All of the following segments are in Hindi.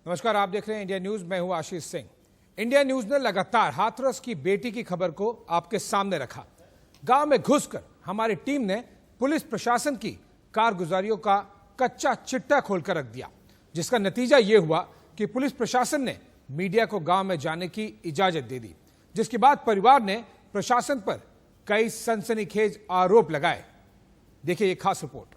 नमस्कार, आप देख रहे हैं इंडिया न्यूज। मैं हूं आशीष सिंह। इंडिया न्यूज ने लगातार हाथरस की बेटी की खबर को आपके सामने रखा। गांव में घुसकर हमारी टीम ने पुलिस प्रशासन की कारगुजारियों का कच्चा चिट्टा खोलकर रख दिया, जिसका नतीजा यह हुआ कि पुलिस प्रशासन ने मीडिया को गांव में जाने की इजाजत दे दी, जिसके बाद परिवार ने प्रशासन पर कई सनसनीखेज आरोप लगाए। देखिए ये खास रिपोर्ट।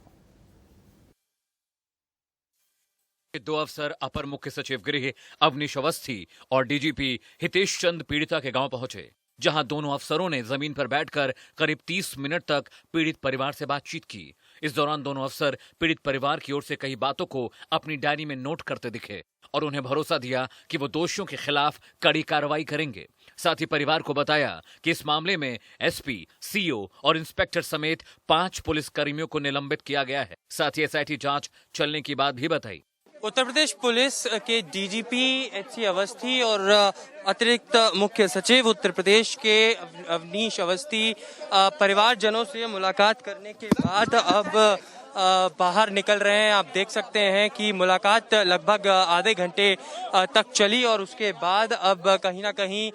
दो अफसर अपर मुख्य सचिव गृह अवनीश अवस्थी और डीजीपी हितेश चंद पीड़िता के गांव पहुंचे, जहां दोनों अफसरों ने जमीन पर बैठकर करीब 30 मिनट तक पीड़ित परिवार से बातचीत की। इस दौरान दोनों अफसर पीड़ित परिवार की ओर से कई बातों को अपनी डायरी में नोट करते दिखे और उन्हें भरोसा दिया कि वो दोषियों के खिलाफ कड़ी कार्रवाई करेंगे। साथ ही परिवार को बताया कि इस मामले में एसपी, सीओ और इंस्पेक्टर समेत 5 पुलिसकर्मियों को निलंबित किया गया है। साथ ही एसआईटी जांच चलने की बात भी बताई। उत्तर प्रदेश पुलिस के डीजीपी एचसी अवस्थी और अतिरिक्त मुख्य सचिव उत्तर प्रदेश के अवनीश अवस्थी परिवारजनों से मुलाकात करने के बाद अब बाहर निकल रहे हैं। आप देख सकते हैं कि मुलाकात लगभग आधे घंटे तक चली और उसके बाद अब कहीं ना कहीं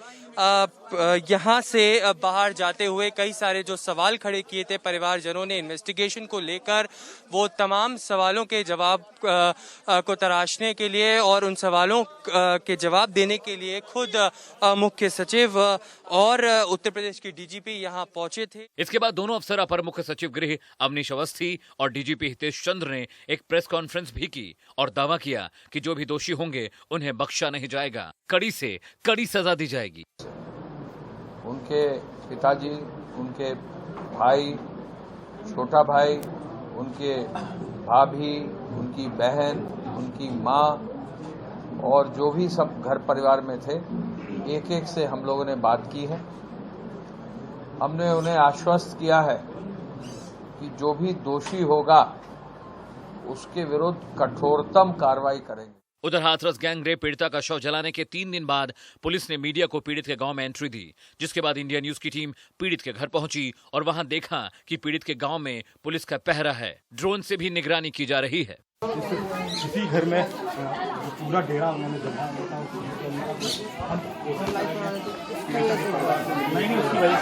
यहाँ से बाहर जाते हुए कई सारे जो सवाल खड़े किए थे परिवारजनों ने इन्वेस्टिगेशन को लेकर, वो तमाम सवालों के जवाब को तराशने के लिए और उन सवालों के जवाब देने के लिए खुद मुख्य सचिव और उत्तर प्रदेश के डीजीपी यहाँ पहुंचे थे। इसके बाद दोनों अफसर अपर मुख्य सचिव गृह अवनीश अवस्थी और डीजीपी हितेश चंद्र ने एक प्रेस कॉन्फ्रेंस भी की और दावा किया कि जो भी दोषी होंगे उन्हें बख्शा नहीं जाएगा, कड़ी से कड़ी सजा दी जाएगी। उनके पिताजी, उनके भाई, छोटा भाई, उनके भाभी, उनकी बहन, उनकी माँ और जो भी सब घर परिवार में थे, एक एक से हम लोगों ने बात की है। हमने उन्हें आश्वस्त किया है कि जो भी दोषी होगा उसके विरुद्ध कठोरतम कार्रवाई करेंगे। उधर हाथरस गैंग रेप पीड़िता का शव जलाने के 3 दिन बाद पुलिस ने मीडिया को पीड़ित के गांव में एंट्री दी, जिसके बाद इंडिया न्यूज की टीम पीड़ित के घर पहुंची और वहां देखा कि पीड़ित के गांव में पुलिस का पहरा है। ड्रोन से भी निगरानी की जा रही है। इसी घर में पूरा डेरा उन्होंने जमा नहीं उसकी वजह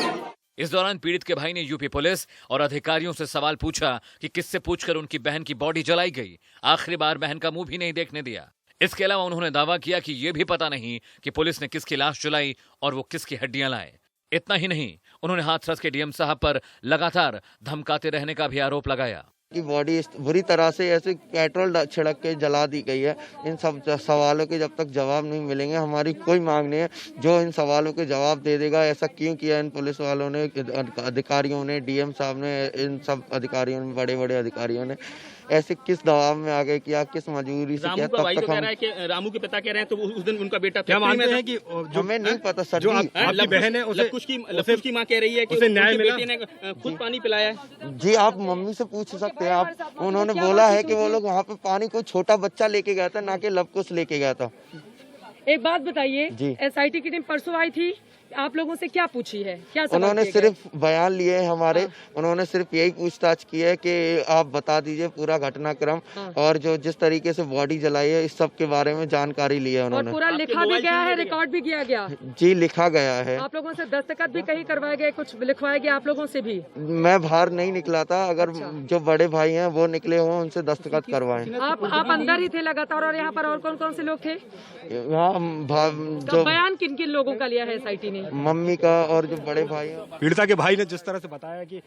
से। इस दौरान पीड़ित के भाई ने यूपी पुलिस और अधिकारियों से सवाल पूछा कि किससे पूछकर उनकी बहन की बॉडी जलाई गई। आखिरी बार बहन का मुंह भी नहीं देखने दिया। इसके अलावा उन्होंने दावा किया कि यह भी पता नहीं कि पुलिस ने किसकी लाश जलाई और वो किसकी हड्डियां लाए। इतना ही नहीं, उन्होंने हाथरस के डीएम साहब पर लगातार धमकाते रहने का भी आरोप लगाया की बॉडी बुरी तरह से ऐसे पेट्रोल छिड़क के जला दी गई है। इन सब सवालों के जब तक जवाब नहीं मिलेंगे, हमारी कोई मांग नहीं है। जो इन सवालों के जवाब दे देगा, ऐसा क्यों किया इन पुलिस वालों ने, अधिकारियों ने, डीएम साहब ने, इन सब अधिकारियों ने, बड़े बड़े अधिकारियों ने ऐसे किस दबाव में आगे किया, किस मजबूरी से किया। तब तक हम रामू के पिता कह रहे हैं तो उस दिन उनका बेटा क्या मानते हैं कि हमें नहीं पता सर। जो आपकी बहन है लकुश की मां कह रही है कि न्याय मिला, बेटे ने खुद पानी पिलाया है। जी आप मम्मी से पूछ सकते हैं आप। उन्होंने बोला है कि वो लोग वहाँ पे पानी को छोटा बच्चा लेके गया था, ना कि लवकुश लेके गया था। एक बात बताइए, एसआईटी की टीम परसों आई थी, आप लोगों से क्या पूछी है? क्या उन्होंने सिर्फ बयान लिए हैं हमारे। उन्होंने सिर्फ यही पूछताछ की है कि आप बता दीजिए पूरा घटनाक्रम और जो जिस तरीके से बॉडी जलाई है, इस सब के बारे में जानकारी ली है उन्होंने। और पूरा लिखा भी गया है, रिकॉर्ड भी किया गया। जी लिखा गया है। आप लोगों से दस्तखत भी कहीं करवाए गए, कुछ लिखवाए गए आप लोगों से भी? मैं बाहर नहीं निकला था। अगर जो बड़े भाई हैं वो निकले हों, उनसे दस्तखत करवाए। आप अंदर ही थे लगातार, और यहाँ पर और कौन कौन से लोग थे? जो बयान किन किन लोगों का लिया है एसआईटी ने? मम्मी का और जो बड़े भाई हैं। पीड़िता के भाई ने जिस तरह से बताया कि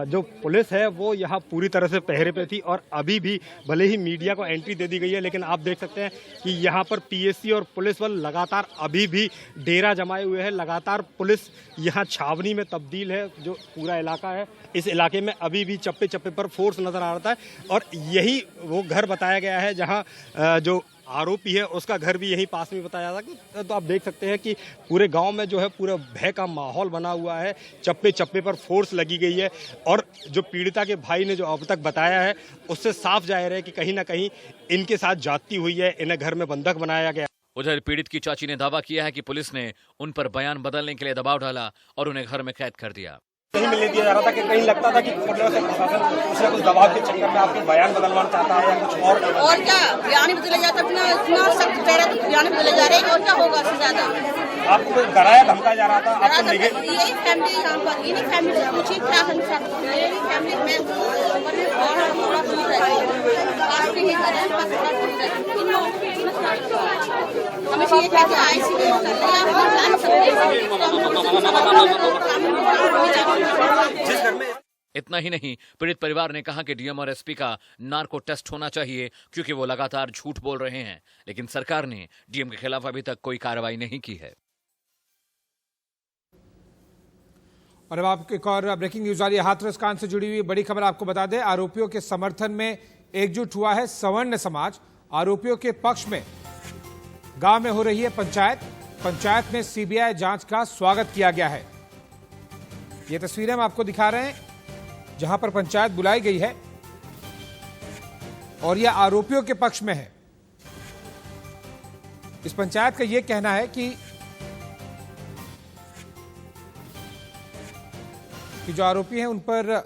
जो पुलिस है वो यहाँ पूरी तरह से पहरे पे थी और अभी भी भले ही मीडिया को एंट्री दे दी गई है, लेकिन आप देख सकते हैं कि यहाँ पर पीएससी और पुलिस बल लगातार अभी भी डेरा जमाए हुए हैं। लगातार पुलिस यहाँ छावनी में तब्दील है। जो पूरा इलाका है, इस इलाके में अभी भी चप्पे चप्पे पर फोर्स नजर आ रहा है और यही वो घर बताया गया है जहाँ जो आरोपी है उसका घर भी यहीं पास में बताया था। तो आप देख सकते हैं कि पूरे गांव में जो है पूरा भय का माहौल बना हुआ है। चप्पे चप्पे पर फोर्स लगी गई है और जो पीड़िता के भाई ने जो अब तक बताया है उससे साफ जाहिर है कि कहीं ना कहीं इनके साथ जाती हुई है, इन्हें घर में बंधक बनाया गया। उधर पीड़ित की चाची ने दावा किया है कि पुलिस ने उन पर बयान बदलने के लिए दबाव डाला और उन्हें घर में कैद कर दिया। नहीं मिलने दिया जा रहा था कि कहीं लगता था कि प्रशासन कुछ न कुछ दबाव के चक्कर में आपके बयान बदलवाना चाहता है या कुछ और क्या बयान बदले जाता इतना सख्त कह रहे तो बयान बदले जा रहे हैं और क्या होगा इससे ज्यादा। आपको डराया धमकाया जा रहा था आपको यही फैमिली यहाँ पर इन्हीं फैमिली से पूछिए क्या मेरी फैमिली में हमें ये कहते हैं आईसीयू जिस घर में। इतना ही नहीं, पीड़ित परिवार ने कहा कि डीएम और एसपी का नार्को टेस्ट होना चाहिए क्योंकि वो लगातार झूठ बोल रहे हैं, लेकिन सरकार ने डीएम के खिलाफ अभी तक कोई कार्रवाई नहीं की है। और अब आपको एक और ब्रेकिंग न्यूज आ रही है हाथरस कांड से जुड़ी हुई बड़ी खबर आपको बता दें। आरोपियों के समर्थन में एकजुट हुआ है सवर्ण समाज। आरोपियों के पक्ष में गांव में हो रही है पंचायत में सीबीआई जांच का स्वागत किया गया है। ये तस्वीरें हम आपको दिखा रहे हैं जहां पर पंचायत बुलाई गई है और यह आरोपियों के पक्ष में है। इस पंचायत का यह कहना है कि जो आरोपी हैं उन पर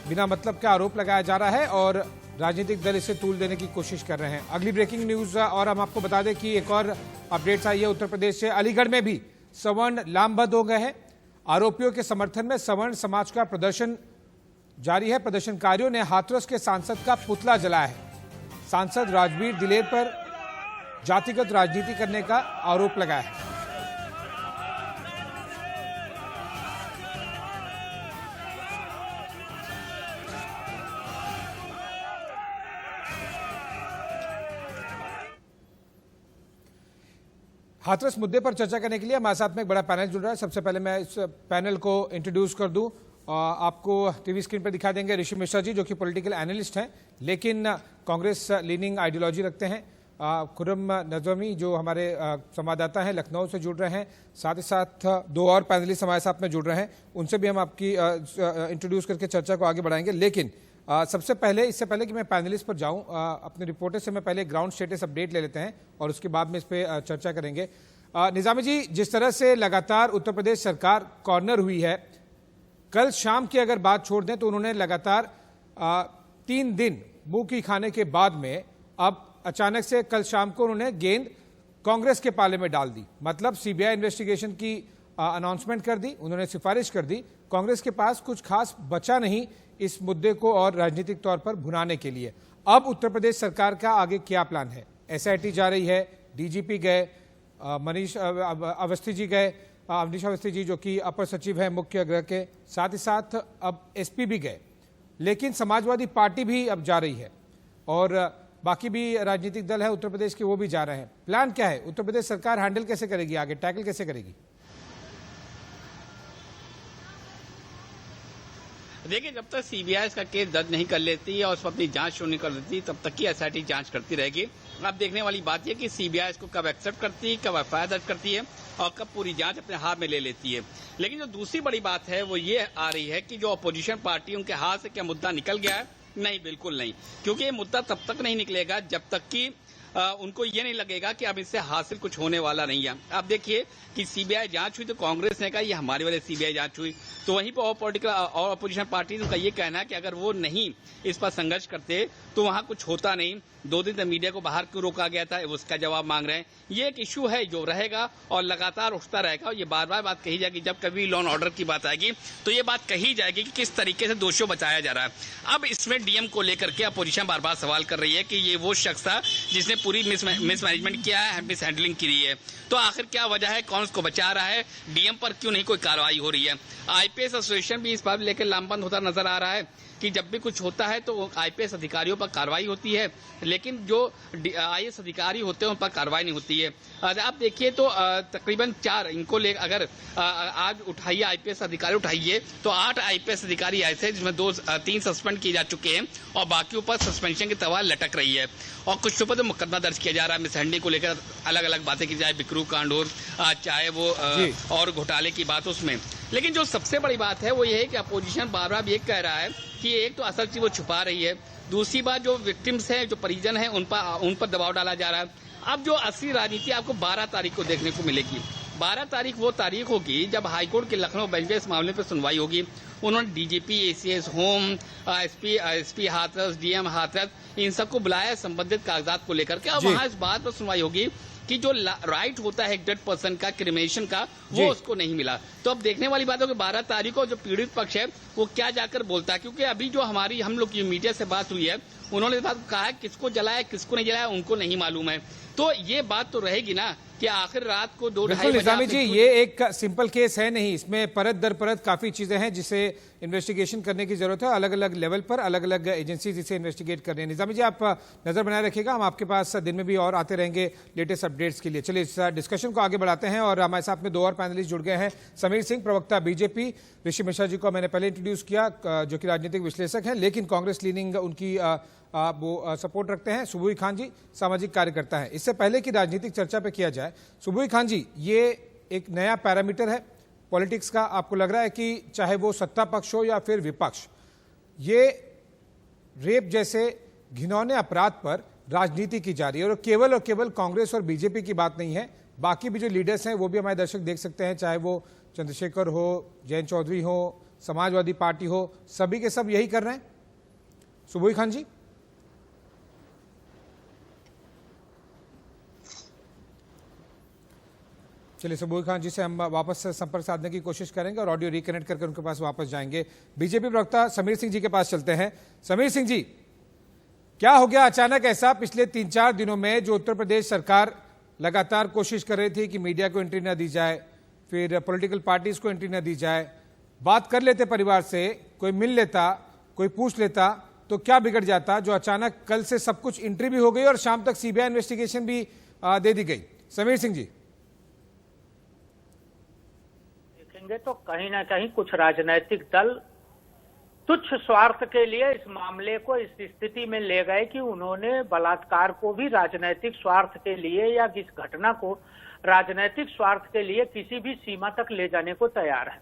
बिना मतलब का आरोप लगाया जा रहा है और राजनीतिक दल इसे तूल देने की कोशिश कर रहे हैं। अगली ब्रेकिंग न्यूज और हम आपको बता दें कि एक और अपडेट्स आई है उत्तर प्रदेश से। अलीगढ़ में भी सवर्ण लामबंद हो गए हैं। आरोपियों के समर्थन में सवर्ण समाज का प्रदर्शन जारी है। प्रदर्शनकारियों ने हाथरस के सांसद का पुतला जलाया है। सांसद राजवीर दिलेर पर जातिगत राजनीति करने का आरोप लगाया है। हाथरस मुद्दे पर चर्चा करने के लिए हमारे साथ में एक बड़ा पैनल जुड़ रहा है। सबसे पहले मैं इस पैनल को इंट्रोड्यूस कर दूं। आपको टीवी स्क्रीन पर दिखा देंगे ऋषि मिश्रा जी, जो कि पॉलिटिकल एनालिस्ट हैं लेकिन कांग्रेस लीनिंग आइडियोलॉजी रखते हैं। खुर्रम नजमी जो हमारे संवाददाता हैं लखनऊ से जुड़ रहे हैं। साथ ही साथ दो और पैनलिस्ट हमारे साथ में जुड़ रहे हैं, उनसे भी हम आपकी इंट्रोड्यूस करके चर्चा को आगे बढ़ाएंगे। लेकिन सबसे पहले, इससे पहले कि मैं पैनलिस्ट पर जाऊं, अपने रिपोर्टर से मैं पहले ग्राउंड स्टेटस अपडेट ले लेते हैं और उसके बाद में इस पर चर्चा करेंगे। निजामी जी, जिस तरह से लगातार उत्तर प्रदेश सरकार कॉर्नर हुई है, कल शाम की अगर बात छोड़ दें तो उन्होंने लगातार 3 दिन मुंह की खाने के बाद में अब अचानक से कल शाम को उन्होंने गेंद कांग्रेस के पाले में डाल दी। मतलब सीबीआई इन्वेस्टिगेशन की अनाउंसमेंट कर दी, उन्होंने सिफारिश कर दी। कांग्रेस के पास कुछ खास बचा नहीं इस मुद्दे को और राजनीतिक तौर पर भुनाने के लिए। अब उत्तर प्रदेश सरकार का आगे क्या प्लान है? एसआईटी जा रही है, डीजीपी गए, अवनीश अवस्थी जी जो कि अपर सचिव है मुख्य गृह के, साथ ही साथ अब एसपी भी गए, लेकिन समाजवादी पार्टी भी अब जा रही है और बाकी भी राजनीतिक दल है उत्तर प्रदेश के, वो भी जा रहे हैं। प्लान क्या है? उत्तर प्रदेश सरकार हैंडल कैसे करेगी, आगे टैकल कैसे करेगी? देखिए, जब तक सीबीआई इसका केस दर्ज नहीं कर लेती है और उसमें अपनी जांच शुरू नहीं कर देती, तब तक की एसआईटी जांच करती रहेगी। अब देखने वाली बात यह कि सीबीआई इसको कब एक्सेप्ट करती है, कब एफआईआर दर्ज करती है और कब पूरी जांच अपने हाथ में ले लेती है। लेकिन जो दूसरी बड़ी बात है वो ये आ रही है कि जो अपोजिशन पार्टी, उनके हाथ से क्या मुद्दा निकल गया है? नहीं, बिल्कुल नहीं, क्योंकि ये मुद्दा तब तक नहीं निकलेगा जब तक कि उनको ये नहीं लगेगा कि अब इससे हासिल कुछ होने वाला नहीं है। अब देखिए कि सीबीआई जांच हुई तो कांग्रेस ने कहा ये हमारी वाली सीबीआई जांच हुई, तो वहीं पर और पॉलिटिकल और अपोजिशन पार्टी का ये कहना है कि अगर वो नहीं इस पर संघर्ष करते तो वहां कुछ होता नहीं। 2 दिन तक मीडिया को बाहर क्यों रोका गया था, उसका जवाब मांग रहे हैं। ये एक इश्यू है जो रहेगा और लगातार उठता रहेगा और ये बार बार बात कही जाएगी। जब कभी लॉ एंड ऑर्डर की बात आएगी तो ये बात कही जाएगी कि किस तरीके से दोषियों बचाया जा रहा है। अब इसमें डीएम को लेकर के अपोजिशन बार बार सवाल कर रही है कि ये वो शख्स था जिसने पूरी मिसमैनेजमेंट किया है, मिस हैंडलिंग की रही है। तो आखिर क्या वजह है, कौन उसको बचा रहा है, डीएम पर क्यों नहीं कोई कार्रवाई हो रही है? आईपीएस एसोसिएशन भी इस बात लेकर लामबंद होता नजर आ रहा है कि जब भी कुछ होता है तो आईपीएस अधिकारियों पर कार्रवाई होती है, लेकिन जो आईएएस अधिकारी होते हैं उन पर कार्रवाई नहीं होती है। आप देखिए तो तकरीबन 4 इनको ले अगर आज उठाइए आईपीएस अधिकारी उठाइए तो 8 आईपीएस अधिकारी ऐसे जिसमें 3 सस्पेंड किए जा चुके हैं और बाकी ऊपर सस्पेंशन की तवार लटक रही है और कुछ ऊपर तो मुकदमा दर्ज किया जा रहा है मिसहैंडलिंग को लेकर। अलग अलग बातें की जाए, बिकरू कांड हो, चाहे वो और घोटाले की बात उसमें। लेकिन जो सबसे बड़ी बात है वो ये है कि अपोजिशन बार बार ये कह रहा है कि एक तो असल चीज वो छुपा रही है, दूसरी बात जो विक्टिम्स हैं, जो परिजन हैं, उन पर दबाव डाला जा रहा है। अब जो असली राजनीति आपको 12 तारीख को देखने को मिलेगी। 12 तारीख वो तारीख होगी जब हाईकोर्ट के लखनऊ बेंच में इस मामले पर सुनवाई होगी। उन्होंने DGP, ACS home, SP Hathras, DM Hathras, इन सबको बुलाया संबंधित कागजात को लेकर के। अब वहां इस बात पर सुनवाई होगी कि जो राइट होता है एक डेड पर्सन का, क्रिमिनेशन का, वो उसको नहीं मिला। तो अब देखने वाली बात है कि 12 तारीख को जो पीड़ित पक्ष है वो क्या जाकर बोलता है, क्योंकि अभी जो हम लोग की मीडिया से बात हुई है उन्होंने बात कहा है किसको जलाया किसको नहीं जलाया उनको नहीं मालूम है। तो ये बात तो रहेगी ना कि आखिर रात को 2-2:30 बजे। निजामी जी, ये एक सिंपल केस है नहीं, इसमें परत दर परत काफी चीजें हैं जिसे इन्वेस्टिगेशन करने की जरूरत है। अलग अलग लेवल पर अलग अलग एजेंसी जिसे इन्वेस्टिगेट कर रही है। निजामी जी, आप नजर बनाए रखिएगा, हम आपके पास दिन में भी और आते रहेंगे लेटेस्ट अपडेट्स के लिए। चलिए इस डिस्कशन को आगे बढ़ाते हैं और हमारे साथ में 2 और पैनलिस्ट जुड़ गए हैं। समीर सिंह, प्रवक्ता बीजेपी, ऋषि मिश्रा जी को मैंने पहले इंट्रोड्यूस किया जो कि राजनीतिक विश्लेषक हैं लेकिन कांग्रेस लीनिंग उनकी वो सपोर्ट रखते हैं। सुबुई खान जी सामाजिक कार्यकर्ता हैं। इससे पहले कि राजनीतिक चर्चा पे किया जाए, सुबुई खान जी, ये एक नया पैरामीटर है पॉलिटिक्स का। आपको लग रहा है कि चाहे वो सत्ता पक्ष हो या फिर विपक्ष, ये रेप जैसे घिनौने अपराध पर राजनीति की जा रही है और केवल कांग्रेस और बीजेपी की बात नहीं है, बाकी भी जो लीडर्स हैं वो भी हमारे दर्शक देख सकते हैं, चाहे वो चंद्रशेखर हो, जयंत चौधरी हो, समाजवादी पार्टी हो, सभी के सब यही कर रहे हैं। सुबुई खान जी। चलिए, सुबुई खान जी से हम वापस संपर्क साधने की कोशिश करेंगे और ऑडियो रिकनेक्ट करके उनके पास वापस जाएंगे। बीजेपी प्रवक्ता समीर सिंह जी के पास चलते हैं। समीर सिंह जी, क्या हो गया अचानक ऐसा पिछले 3-4 दिनों में जो उत्तर प्रदेश सरकार लगातार कोशिश कर रही थी कि मीडिया को एंट्री न दी जाए, फिर पॉलिटिकल पार्टीज को एंट्री न दी जाए, बात कर लेते परिवार से, कोई मिल लेता, कोई पूछ लेता तो क्या बिगड़ जाता, जो अचानक कल से सब कुछ एंट्री भी हो गई और शाम तक सीबीआई इन्वेस्टिगेशन भी दे दी गई। समीर सिंह जी। तो कहीं ना कहीं कुछ राजनीतिक दल तुच्छ स्वार्थ के लिए इस मामले को इस स्थिति में ले गए कि उन्होंने बलात्कार को भी राजनीतिक स्वार्थ के लिए या इस घटना को राजनीतिक स्वार्थ के लिए किसी भी सीमा तक ले जाने को तैयार है,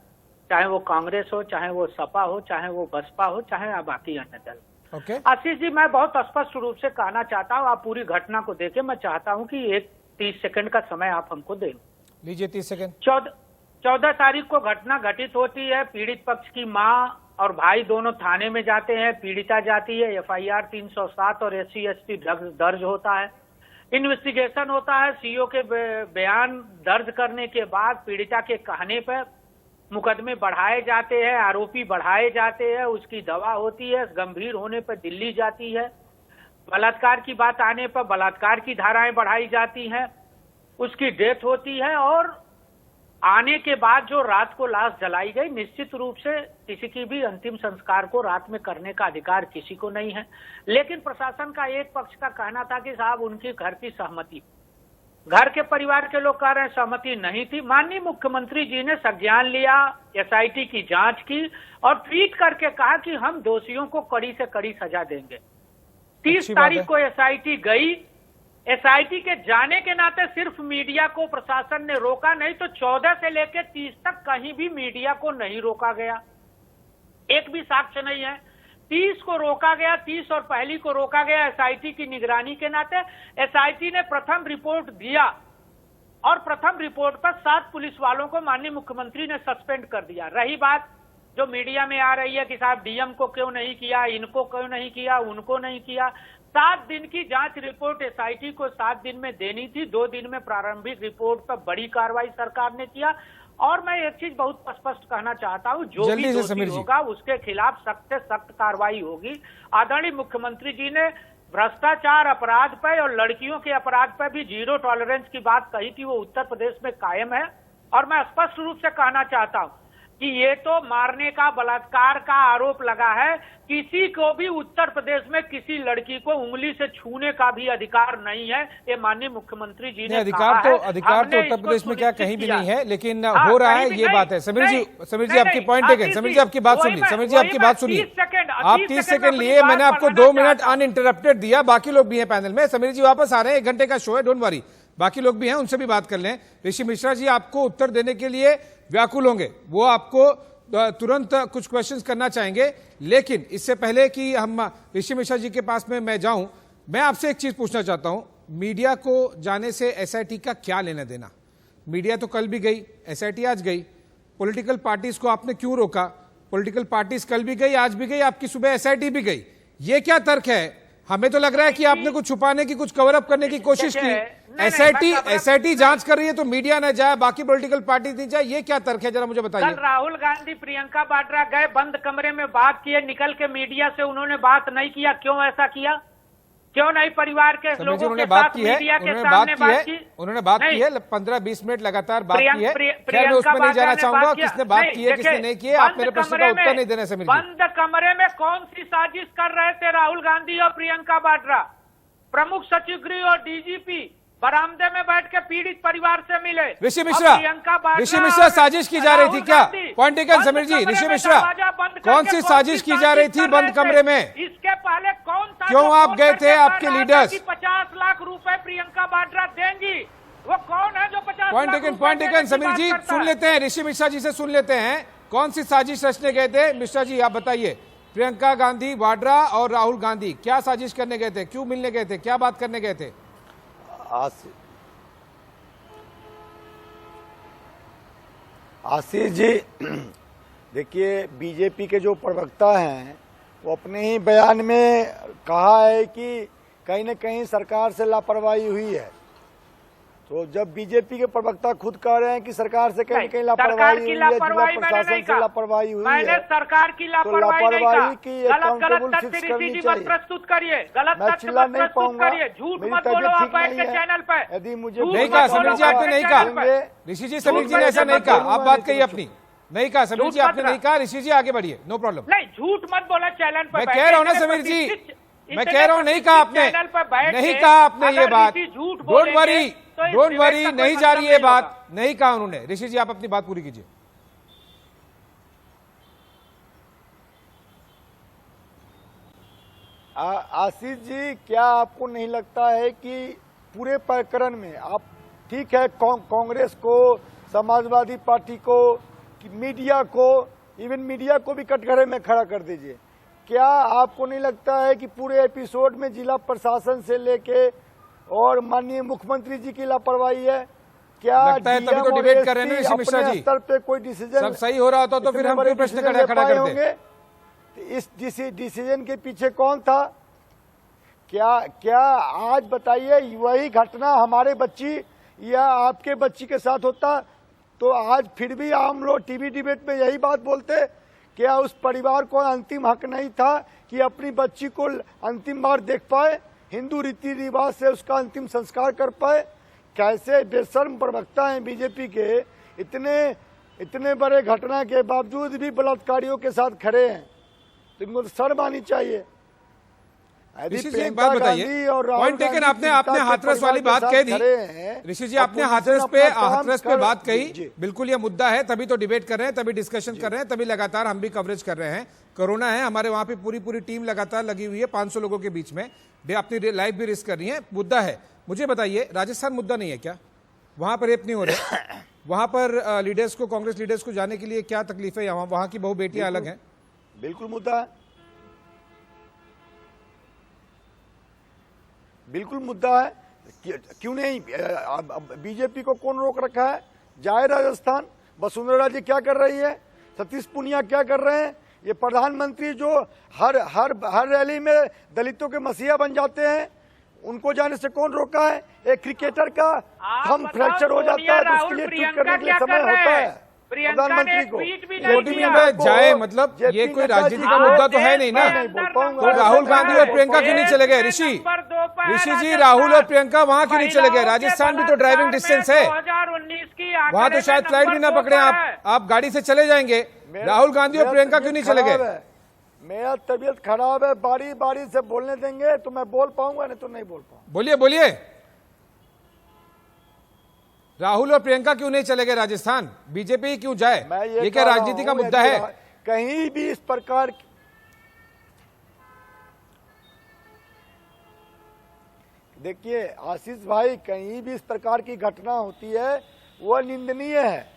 चाहे वो कांग्रेस हो, चाहे वो सपा हो, चाहे वो बसपा हो, चाहे बाकी अन्य दल। आशीष जी, मैं बहुत स्पष्ट रूप से कहना चाहता हूँ, आप पूरी घटना को देखें। मैं चाहता हूँ कि एक 30 सेकंड का समय आप हमको दें। लीजिए 30 सेकंड। 14 तारीख को घटना घटित होती है। पीड़ित पक्ष की मां और भाई दोनों थाने में जाते हैं, पीड़िता जाती है, FIR 307 और SC/ST दर्ज होता है, इन्वेस्टिगेशन होता है। सीओ के बयान दर्ज करने के बाद पीड़िता के कहने पर मुकदमे बढ़ाए जाते हैं, आरोपी बढ़ाए जाते हैं, उसकी दवा होती है, गंभीर होने पर दिल्ली जाती है, बलात्कार की बात आने पर बलात्कार की धाराएं बढ़ाई जाती हैं, उसकी डेथ होती है और आने के बाद जो रात को लाश जलाई गई, निश्चित रूप से किसी की भी अंतिम संस्कार को रात में करने का अधिकार किसी को नहीं है। लेकिन प्रशासन का एक पक्ष का कहना था कि साहब उनकी घर की सहमति, घर के परिवार के लोग कह रहे हैं सहमति नहीं थी। माननीय मुख्यमंत्री जी ने संज्ञान लिया, SIT की जांच की और ट्वीट करके कहा कि हम दोषियों को कड़ी से कड़ी सजा देंगे। 30 तारीख को SIT गई। SIT के जाने के नाते सिर्फ मीडिया को प्रशासन ने रोका, नहीं तो 14 से लेकर 30 तक कहीं भी मीडिया को नहीं रोका गया, एक भी साक्ष्य नहीं है। 30 को रोका गया, 30 और पहली को रोका गया SIT की निगरानी के नाते। SIT ने प्रथम रिपोर्ट दिया और प्रथम रिपोर्ट पर 7 पुलिस वालों को माननीय मुख्यमंत्री ने सस्पेंड कर दिया। रही बात जो मीडिया में आ रही है कि साहब DM को क्यों नहीं किया, इनको क्यों नहीं किया, उनको नहीं किया, 7 दिन की जांच रिपोर्ट SIT को 7 दिन में देनी थी। 2 दिन में प्रारंभिक रिपोर्ट पर बड़ी कार्रवाई सरकार ने किया। और मैं एक चीज बहुत स्पष्ट कहना चाहता हूं, जो भी दोषी होगा उसके खिलाफ सख्त से सख्त कार्रवाई होगी। आदरणीय मुख्यमंत्री जी ने भ्रष्टाचार अपराध पर और लड़कियों के अपराध पर भी 0 टॉलरेंस की बात कही थी, वो उत्तर प्रदेश में कायम है। और मैं स्पष्ट रूप से कहना चाहता हूं कि ये तो मारने का, बलात्कार का आरोप लगा है, किसी को भी उत्तर प्रदेश में किसी लड़की को उंगली से छूने का भी अधिकार नहीं है। ये माननीय मुख्यमंत्री जी ने अधिकार तो उत्तर प्रदेश में क्या कहीं भी नहीं है, लेकिन हो रहा है ये बात है। समीर जी आपकी पॉइंट टेकन। समीर जी आपकी बात सुनिए, समीर जी आपकी बात सुनिए। आप 30 सेकंड लिए, मैंने आपको 2 मिनट अनइंटरप्टेड दिया। बाकी लोग भी हैं पैनल में। समीर जी वापस आ रहे हैं, 1 घंटे का शो है, डोंट वरी, बाकी लोग भी हैं, उनसे भी बात कर लें। ऋषि मिश्रा जी आपको उत्तर देने के लिए व्याकुल होंगे, वो आपको तुरंत कुछ क्वेश्चंस करना चाहेंगे, लेकिन इससे पहले कि हम ऋषि मिश्रा जी के पास में मैं जाऊं, मैं आपसे एक चीज पूछना चाहता हूं। मीडिया को जाने से SIT का क्या लेना देना? मीडिया तो कल भी गई, एसआईटी आज गई, पॉलिटिकल पार्टीज को आपने क्यों रोका? पॉलिटिकल पार्टीज कल भी गई, आज भी गई, आपकी सुबह एसआईटी भी गई। ये क्या तर्क है? हमें तो लग रहा है कि आपने कुछ छुपाने की, कुछ कवर अप करने की कोशिश की। एसआईटी जांच कर रही है तो मीडिया न जाए, बाकी पॉलिटिकल पार्टी नहीं जाए, ये क्या तर्क है? जरा मुझे बताइए। कल राहुल गांधी प्रियंका वाड्रा गए, बंद कमरे में बात किए, निकल के मीडिया से उन्होंने बात नहीं किया। क्यों ऐसा किया? क्यों नहीं परिवार के लोगों के साथ मीडिया के सामने बात की? उन्होंने बात की है, 15-20 मिनट लगातार बात की है। खैर मैं उसमें नहीं जाना चाहूंगा किसने बात की है किसने नहीं की है। आप मेरे प्रश्न का उत्तर नहीं देने से मिल। बंद कमरे में कौन सी साजिश कर रहे थे राहुल गांधी और प्रियंका वाड्रा? प्रमुख सचिव गृह और डीजीपी बरामदे में बैठ के पीड़ित परिवार से मिले। ऋषि मिश्रा साजिश की जा रही थी क्या? पॉइंट टेकन समीर जी। ऋषि मिश्रा, कौन सी साजिश की जा रही थी बंद कमरे में? इसके पहले कौन सा? क्यों आप गए थे? आपके लीडर्स 50 लाख रुपए प्रियंका वाड्रा देंगी, वो कौन है जो 50? पॉइंट टेकन समीर जी, सुन लेते हैं ऋषि मिश्रा जी से, सुन लेते हैं कौन सी साजिश रचने गए थे। मिश्रा जी आप बताइए, प्रियंका गांधी वाड्रा और राहुल गांधी क्या साजिश करने गए थे? क्यों मिलने गए थे? क्या बात करने गए थे? आशीष जी, देखिए बीजेपी के जो प्रवक्ता हैं वो अपने ही बयान में कहा है कि कहीं न कहीं सरकार से लापरवाही हुई है। तो जब बीजेपी के प्रवक्ता खुद कह रहे हैं कि सरकार से कहीं न कहीं लापरवाही हुई है, जिला प्रशासन से लापरवाही हुई है, सरकार की तो लापरवाही की अकाउंटेबल फिक्स करनी चाहिए। प्रस्तुत करिए, गलत मैं चिल्ला नहीं पाऊंगा, झूठ मेरी मत तबीयत बोलो आप ठीक बैठ नहीं के है। चैनल पे। यदि मुझे नहीं कहा समीर जी, आपने नहीं कहा। ऋषि जी, समीर जी ने ऐसा नहीं कहा, आप बात कहिए अपनी। नहीं कहा समीर जी, आपने नहीं कहा। ऋषि जी आगे बढ़िए, नो प्रॉब्लम। नहीं, झूठ मत बोला चैनल पर। मैं कह रहा हूं ना समीर जी, मैं कह रहा हूं नहीं कहा आपने, नहीं कहा आपने ये बात। डोंट वरी, नहीं जा रही है बात, नहीं कहा उन्होंने। ऋषि जी आप अपनी बात पूरी कीजिए। आशीष जी, क्या आपको नहीं लगता है कि पूरे प्रकरण में आप, ठीक है, कांग्रेस को, समाजवादी पार्टी को, मीडिया को, इवन मीडिया को भी कटघरे में खड़ा कर दीजिए, क्या आपको नहीं लगता है कि पूरे एपिसोड में जिला प्रशासन से लेके और माननीय मुख्यमंत्री जी की लापरवाही है? क्या लगता है तभी तो डिबेट कर रहे हैं ऋषि मिश्रा जी। स्तर पे कोई डिसीजन सब सही हो रहा होता तो फिर हम कोई प्रश्न खड़ा करते होंगे? इस डिसीजन के पीछे कौन था? क्या आज बताइए, वही घटना हमारे बच्ची या आपके बच्ची के साथ होता तो आज फिर भी हम लोग टीवी डिबेट में यही बात बोलते? क्या उस परिवार को अंतिम हक नहीं था कि अपनी बच्ची को अंतिम बार देख पाए, हिंदू रीति रिवाज से उसका अंतिम संस्कार कर पाए? कैसे बेशर्म प्रवक्ता हैं बीजेपी के, इतने बड़े घटना के बावजूद भी बलात्कारियों के साथ खड़े हैं, तो इनको शर्म आनी चाहिए। एक बात बताइए, पॉइंट टेकन, आपने हाथरस वाली बात कह दी ऋषि जी, आपने हाथरस पे बात कही। बिल्कुल ये मुद्दा है, तभी तो डिबेट कर रहे हैं, तभी डिस्कशन कर रहे हैं, तभी लगातार हम भी कवरेज कर रहे हैं। कोरोना है, हमारे वहां पे पूरी टीम लगातार लगी हुई है, 500 लोगों के बीच में, अपनी लाइफ भी रिस्क कर रही है। मुद्दा है, मुझे बताइए, राजस्थान मुद्दा नहीं है क्या? वहां पर रेप नहीं हो रहे? वहां पर लीडर्स को, कांग्रेस लीडर्स को जाने के लिए क्या तकलीफ है? वहां की बहु बेटियां अलग हैं। बिल्कुल मुद्दा है, बिल्कुल मुद्दा है। क्यों नहीं? बीजेपी को कौन रोक रखा है? जाए राजस्थान। वसुंधरा जी क्या कर रही है? सतीश पुनिया क्या कर रहे हैं? ये प्रधानमंत्री जो हर रैली में दलितों के मसीहा बन जाते हैं, उनको जाने से कौन रोका है? एक क्रिकेटर का थंब फ्रैक्चर हो जाता है तो उसके लिए ट्वीट करने के लिए समय होता है प्रधानमंत्री को। जाए मतलब ये कोई राजनीति का मुद्दा तो है नहीं ना। तो राहुल गांधी और प्रियंका क्यों नहीं चले गए? ऋषि जी, राहुल और प्रियंका वहां क्यों नहीं चले गए? राजस्थान भी तो ड्राइविंग डिस्टेंस है, वहां तो शायद फ्लाइट भी ना पकड़े आप गाड़ी से चले जाएंगे। राहुल गांधी और प्रियंका क्यों नहीं चले गए? मेरा तबीयत खराब है, बारी बारी से बोलने देंगे तो मैं बोल पाऊंगा, नहीं तो नहीं बोल पाऊंगा। बोलिए। राहुल और प्रियंका क्यों नहीं चले गए राजस्थान? बीजेपी क्यों जाए? ये क्या राजनीति का मुद्दा है? कहीं भी इस प्रकार देखिए आशीष भाई, कहीं भी इस प्रकार की घटना होती है वह निंदनीय है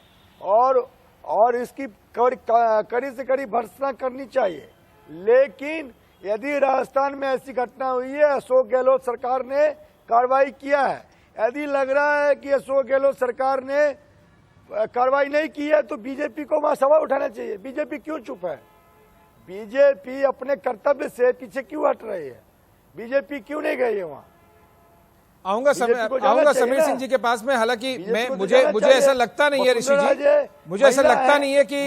और इसकी कड़ी से कड़ी भर्त्सना करनी चाहिए। लेकिन यदि राजस्थान में ऐसी घटना हुई है, अशोक गहलोत सरकार ने कार्रवाई किया है। यदि लग रहा है कि अशोक गहलोत सरकार ने कार्रवाई नहीं की है तो बीजेपी को वहां सवाल उठाना चाहिए। बीजेपी क्यों चुप है? बीजेपी अपने कर्तव्य से पीछे क्यों हट रही है? बीजेपी क्यों नहीं गई है वहां? आऊंगा समीर सिंह जी के पास में। हालांकि मुझे ऐसा लगता नहीं है ऋषि जी, मुझे ऐसा लगता नहीं है कि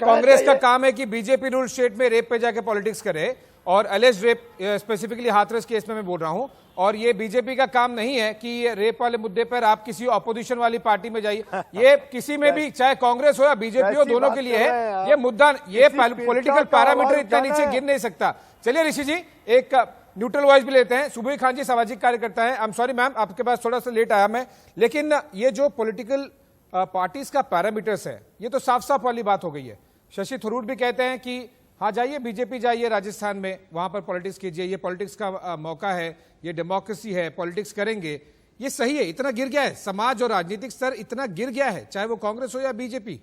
कांग्रेस का काम है कि बीजेपी रूल स्टेट में रेप पे जाके पॉलिटिक्स करे, और एलिज रेप स्पेसिफिकली हाथरस केस में मैं बोल रहा हूं। और ये बीजेपी का काम नहीं है कि ये रेप वाले मुद्दे पर आप किसी ऑपोजिशन वाली पार्टी में जाइए। ये किसी में भी, चाहे कांग्रेस हो या बीजेपी हो, दोनों के लिए है ये मुद्दा। ये पॉलिटिकल पैरामीटर इतना नीचे गिर नहीं सकता। चलिए ऋषि जी, एक न्यूट्रल वॉइस भी लेते हैं। सुबोई खान जी सामाजिक कार्यकर्ता हैं। आई एम सॉरी मैम, आपके पास थोड़ा सा लेट आया मैं, लेकिन ये जो पॉलिटिकल पार्टीज का पैरामीटर्स है, ये तो साफ साफ वाली बात हो गई है। शशि थरूर भी कहते हैं कि हाँ जाइए, बीजेपी जाइए राजस्थान में, वहां पर पॉलिटिक्स कीजिए, ये पॉलिटिक्स का मौका है, ये डेमोक्रेसी है, पॉलिटिक्स करेंगे। ये सही है? इतना गिर गया है समाज और राजनीतिक स्तर, इतना गिर गया है, चाहे वो कांग्रेस हो या बीजेपी?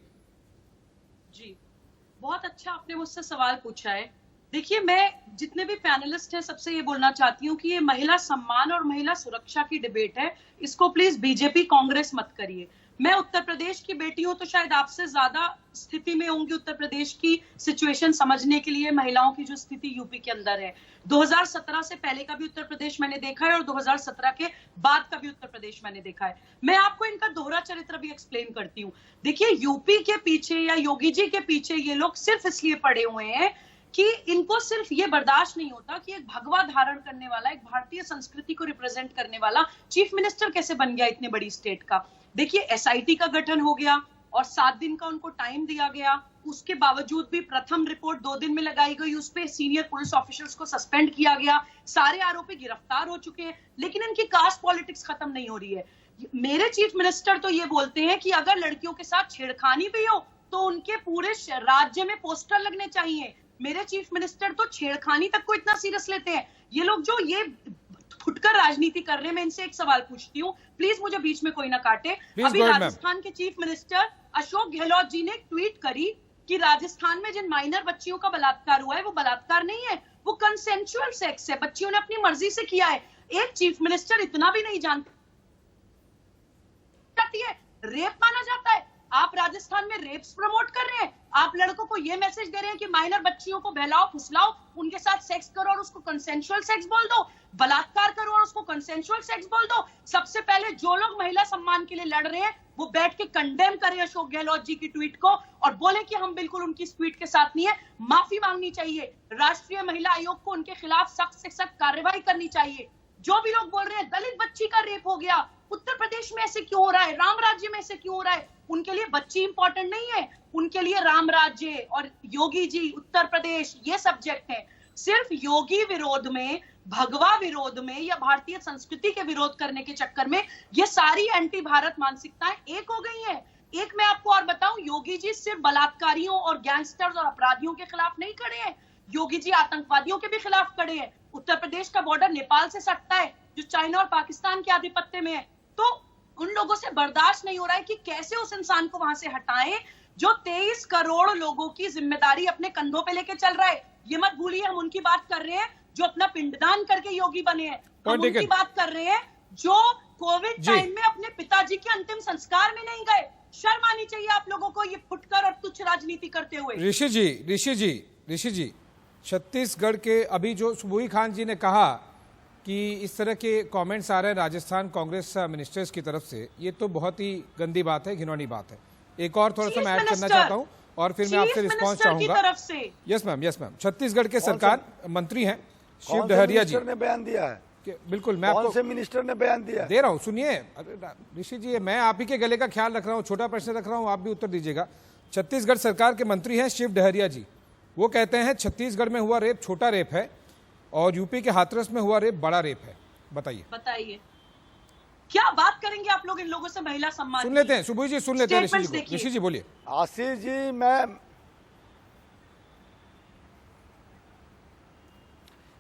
जी, बहुत अच्छा आपने मुझसे सवाल पूछा है। देखिए, मैं जितने भी पैनलिस्ट हैं सबसे ये बोलना चाहती हूँ कि ये महिला सम्मान और महिला सुरक्षा की डिबेट है, इसको प्लीज बीजेपी कांग्रेस मत करिए। मैं उत्तर प्रदेश की बेटी हूं तो शायद आपसे ज्यादा स्थिति में होंगी उत्तर प्रदेश की सिचुएशन समझने के लिए, महिलाओं की जो स्थिति यूपी के अंदर है। 2017 से पहले का भी उत्तर प्रदेश मैंने देखा है और 2017 के बाद का भी उत्तर प्रदेश मैंने देखा है। मैं आपको इनका दोहरा चरित्र भी एक्सप्लेन करती हूँ। देखिए, यूपी के पीछे या योगी जी के पीछे ये लोग सिर्फ इसलिए पड़े हुए हैं कि इनको सिर्फ ये बर्दाश्त नहीं होता कि एक भगवा धारण करने वाला, एक भारतीय संस्कृति को रिप्रेजेंट करने वाला चीफ मिनिस्टर कैसे बन गया इतनी बड़ी स्टेट का। देखिए, एसआईटी का गठन हो गया और 7 दिन का उनको टाइम दिया गया, उसके बावजूद भी प्रथम रिपोर्ट 2 दिन में लगाई गई, उस पे सीनियर पुलिस ऑफिसर्स को सस्पेंड किया गया, सारे आरोपी गिरफ्तार हो चुके हैं, लेकिन इनकी कास्ट पॉलिटिक्स खत्म नहीं हो रही है। मेरे चीफ मिनिस्टर तो ये बोलते हैं कि अगर लड़कियों के साथ छेड़खानी भी हो तो उनके पूरे राज्य में पोस्टर लगने चाहिए। मेरे चीफ मिनिस्टर तो छेड़खानी तक को इतना सीरियस लेते हैं। ये लोग जो ये फुटकर राजनीति कर रहे हैं, मैं इनसे एक सवाल पूछती हूँ, प्लीज मुझे बीच में कोई ना काटे। अभी राजस्थान के चीफ मिनिस्टर अशोक गहलोत जी ने एक ट्वीट करी कि राजस्थान में जिन माइनर बच्चियों का बलात्कार हुआ है वो बलात्कार नहीं है, वो कंसेंसुअल सेक्स है, बच्चियों ने अपनी मर्जी से किया है। एक चीफ मिनिस्टर इतना भी नहीं जानती है, रेप माना जाता है। आप राजस्थान में रेप्स प्रमोट कर रहे हैं, आप लड़कों को ये मैसेज दे रहे हैं कि माइनर बच्चियों को बहलाओ फुसलाओ, उनके साथ सेक्स करो और उसको कंसेंसुअल सेक्स बोल दो, बलात्कार करो और उसको कंसेंसुअल सेक्स बोल दो। सबसे पहले जो लोग महिला सम्मान के लिए लड़ रहे हैं वो बैठ के कंडेम करें अशोक गहलोत जी की ट्वीट को और बोले कि हम बिल्कुल उनकी इस ट्वीट के साथ नहीं है। माफी मांगनी चाहिए, राष्ट्रीय महिला आयोग को उनके खिलाफ सख्त से सख्त कार्रवाई करनी चाहिए। जो भी लोग बोल रहे हैं दलित बच्ची का रेप हो गया, उत्तर प्रदेश में ऐसे क्यों हो रहा है, राम राज्य में ऐसे क्यों हो रहा है, उनके लिए बच्ची इंपॉर्टेंट नहीं है, उनके लिए राम राज्य और योगी जी उत्तर प्रदेश ये सब्जेक्ट है। सिर्फ योगी विरोध में, भगवा विरोध में या भारतीय संस्कृति के विरोध करने के चक्कर में ये सारी एंटी भारत मानसिकताएं एक हो गई हैं। एक मैं आपको और बताऊं, योगी जी सिर्फ बलात्कारियों और गैंगस्टर्स और अपराधियों के खिलाफ नहीं खड़े हैं, योगी जी आतंकवादियों के भी खिलाफ खड़े हैं। उत्तर प्रदेश का बॉर्डर नेपाल से सटता है जो चाइना और पाकिस्तान के आधिपत्य में है, तो उन लोगों से बर्दाश्त नहीं हो रहा है कि कैसे उस इंसान को वहां से हटाएं जो 23 करोड़ लोगों की जिम्मेदारी अपने कंधों पे लेके चल रहा है। ये मत भूलिए, हम उनकी बात कर रहे हैं जो अपना पिंडदान करके योगी बने हैं, हम उनकी बात कर रहे हैं जो कोविड टाइम में अपने पिताजी के अंतिम संस्कार में नहीं गए। शर्म आनी चाहिए आप लोगों को ये फुटकर और तुच्छ राजनीति करते हुए। ऋषि जी, छत्तीसगढ़ के अभी जो सुबोई खान जी ने कहा कि इस तरह के कमेंट्स आ रहे हैं राजस्थान कांग्रेस मिनिस्टर्स की तरफ से, ये तो बहुत ही गंदी बात है, घिनौनी बात है। एक और थोड़ा सा मैं ऐड करना चाहता हूं और फिर मैं आपसे रिस्पांस चाहूंगा। Yes ma'am. छत्तीसगढ़ के सरकार मंत्री हैं शिव डहरिया जी ने बयान दिया है। बिल्कुल, मैं आपको मिनिस्टर ने बयान दिया दे रहा हूं, सुनिए ऋषि जी, मैं आप ही के गले का ख्याल रख रहा हूं, छोटा प्रश्न रख रहा हूं, आप भी उत्तर दीजिएगा। छत्तीसगढ़ सरकार के मंत्री हैं शिव डहरिया जी, वो कहते हैं छत्तीसगढ़ में हुआ रेप छोटा रेप है और यूपी के हाथरस में हुआ रेप बड़ा रेप है। बताइए क्या बात करेंगे आप लोग इन लोगों से महिला सम्मान? सुन लेते हैं सुबोई जी, सुन लेते हैं ऋषि जी बोलिए।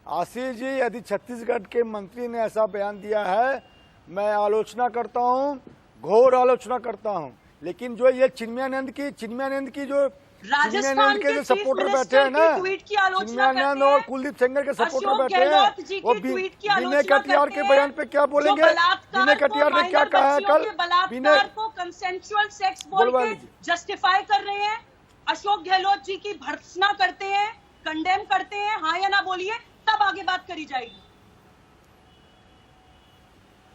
आशीष जी, यदि छत्तीसगढ़ के मंत्री ने ऐसा बयान दिया है, मैं आलोचना करता हूं, घोर आलोचना करता हूं। लेकिन जो ये चिन्मयानंद की जो चिन्मयानंद के जो सपोर्टर बैठे हैं ना, चिन्मयानंद और कुलदीप सेंगर के सपोर्टर बैठे हैं, वो विनय कटियार के बयान पे क्या बोलेंगे? विनय कटियार ने क्या कहा है कल? विनय को कंसेंसुअल सेक्स बोल के जस्टिफाई कर रहे हैं, अशोक गहलोत जी की भर्त्सना करते हैं, कंडेम करते हैं, हाँ या ना बोलिए, तब आगे बात करी जाएगी।